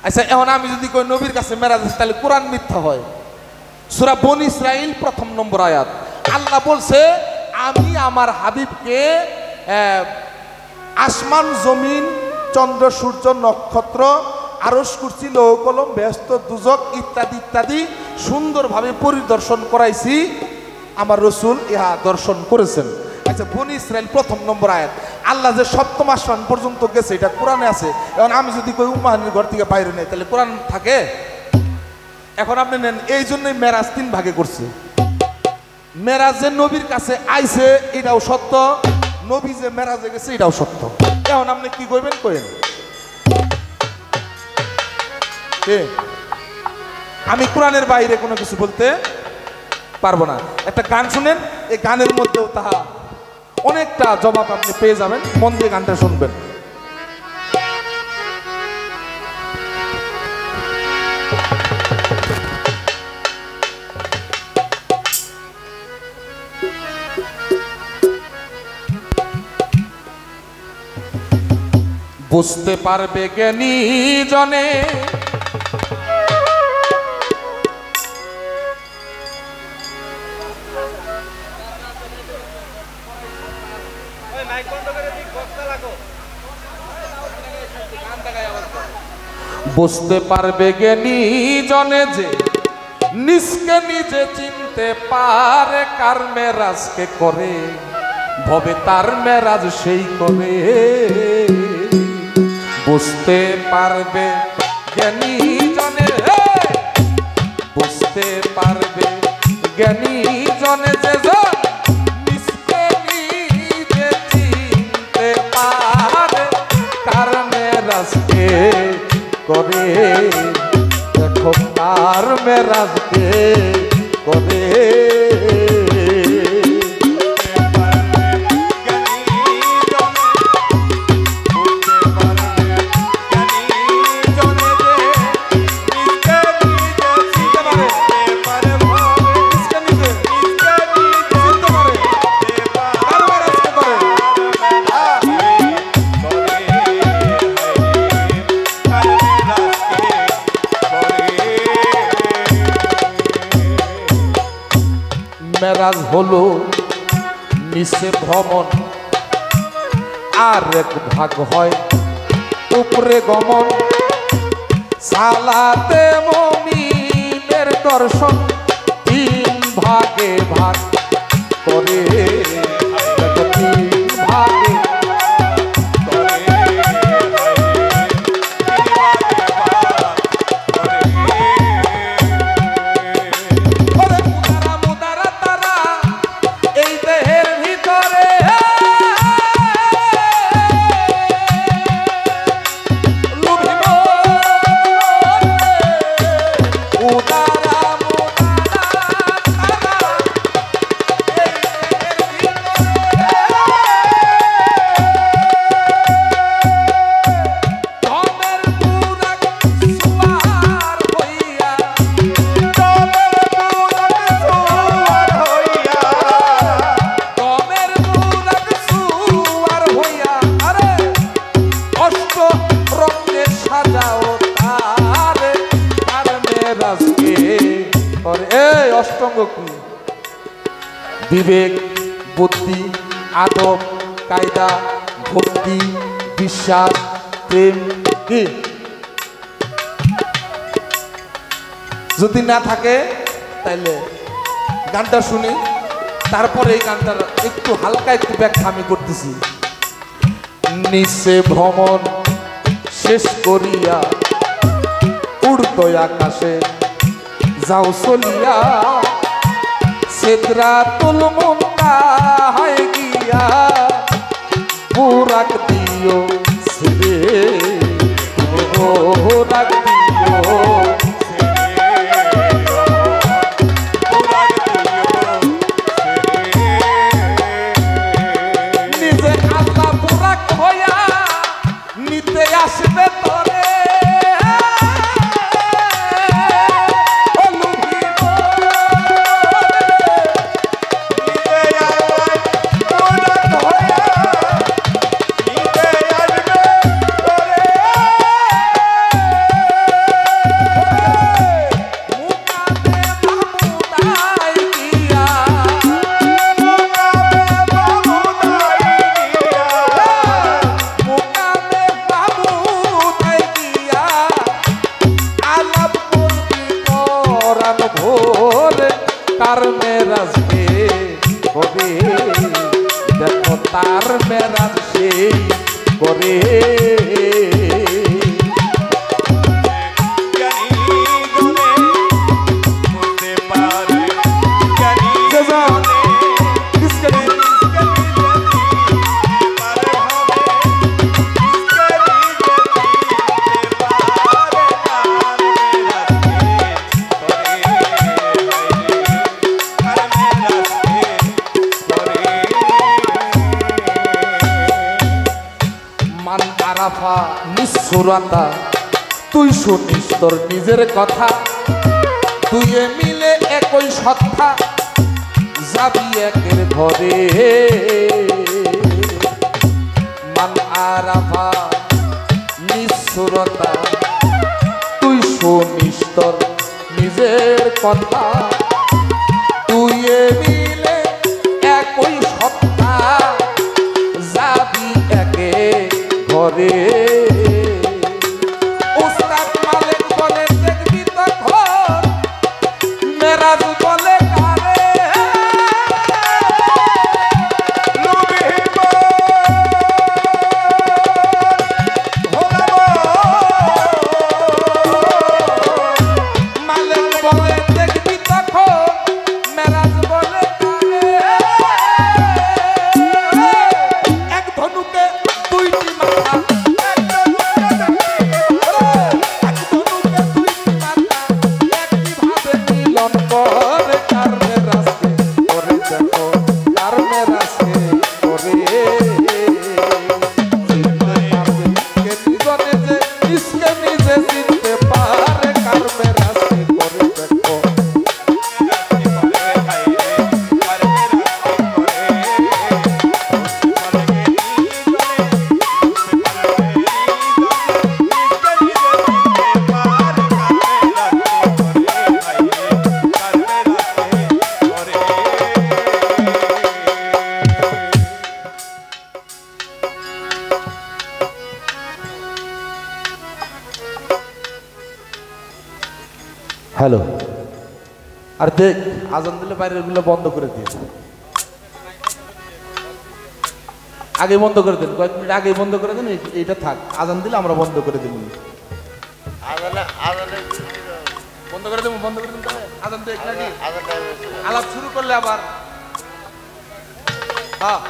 আচ্ছা, এখন আমি যদি কই নবীর কাছে মেরাজ আছে, তাহলে কোরআন মিথ্যা হয়। সূরা বনী ইসরাঈল 1 নম্বর আয়াত, আল্লাহ বলছে, আমি আমার হাবিবকে আসমান জমিন চন্দ্র সূর্য নক্ষত্র আরশ কুরসি লৌহ কলম ব্যস্ত দুজক ইত্যাদি ইত্যাদি সুন্দরভাবে পরিদর্শন করাইছি, আমার রসুল ইহা দর্শন করেছেন। আচ্ছা, বনি ইসরাইল প্রথম নম্বর আয়াত, আল্লাহ যে সপ্তম আসমান পর্যন্ত গেছে এটা কোরআনে আছে। এখন আমি যদি কই উম্মাহানির ঘর থেকে বাইরে নেই তাহলে কোরআন থাকে? এখন আপনি নেন, এই জন্যই মেরাজ 3 ভাগে করছে। মেরাজ যে নবীর কাছে আইছে এটাও সত্য, নবী যে মেরাজে গেছে এটাও সত্য। এখন আপনি কি কইবেন কইেন? আমি কোরআনের বাইরে কোনো কিছু বলতে পারবো না। একটা গান শুনেন, এই গানের মধ্যেও তাহা অনেকটা জবাব আপনি পেয়ে যাবেন। মন দিয়ে গানটা শুনবেন। বুঝতে পারবে জ্ঞানী জনে বুঝতে পারবে জ্ঞানী জনে যে নিজকে নিজে চিনতে পারে, কার মেরাজকে করে ভবে তার মেরাজ সেই করে। বুঝতে পারবে জ্ঞানী জনে, বুঝতে পারবে জ্ঞানী জনে যে নিজকে নিজে চিনতে পারে, কার মেরাজকে করে দেখো কার মেরাজকে করে। মেরাজ হলো নিচে ভ্রমণ, আর এক ভাগ হয় উপরে গমন। সালাতে মুমিনের দর্শন 3 ভাগে ভাগ করে, 3 ভাগে অষ্টঙ্গ কি? বিবেক, বুদ্ধি, আদব, কায়দা, ভক্তি, বিশ্বাস, প্রেম। কি যদি না থাকে তাইলে গানটা শুনি, তারপরে এই গানটার একটু হালকা একটু ব্যাখ্যা আমি করতেছি। নিচে ভ্রমণ শেষ করিয়া উড়তো আকাশে যাও চলিয়া, সিদরাতুল মুনতাহায় গিয়া বুরাক দিও ছেড়ে, বুরাক দিও নিজে আল্লাহ বুরাক হইয়া নিতে আসবে তোরে। তার মেরাজ সেই করে নিঃসুরতা তুই শুনিস তোর নিজের কথা তুই মিলে একই সত্তা যাবি একের ঘরে মান আরাফা নিঃসুরতা তুই শুনিস তোর নিজের কথা তুই মিলে একই সত্তা যাবি একে ঘরে উস্তাদ মালিক বলে দেখবি তখন মেরাজ বলে কারে মালিক বলে দেখবি তখন মেরাজ বলে কারে এক ধনুকে দুইটি মাথা হ্যালো আর দেখ আজান দিলে বাইরের গুলো বন্ধ করে দিয়ে আগে বন্ধ করে দেন কয়েক মিনিট আগে বন্ধ করে দেন এইটা থাক আজান দিলে আমরা বন্ধ করে দেব বন্ধ করে দেবো বন্ধ করে দেন আজান দেখ নাকি আলাপ শুরু করলে আবার হ্যাঁ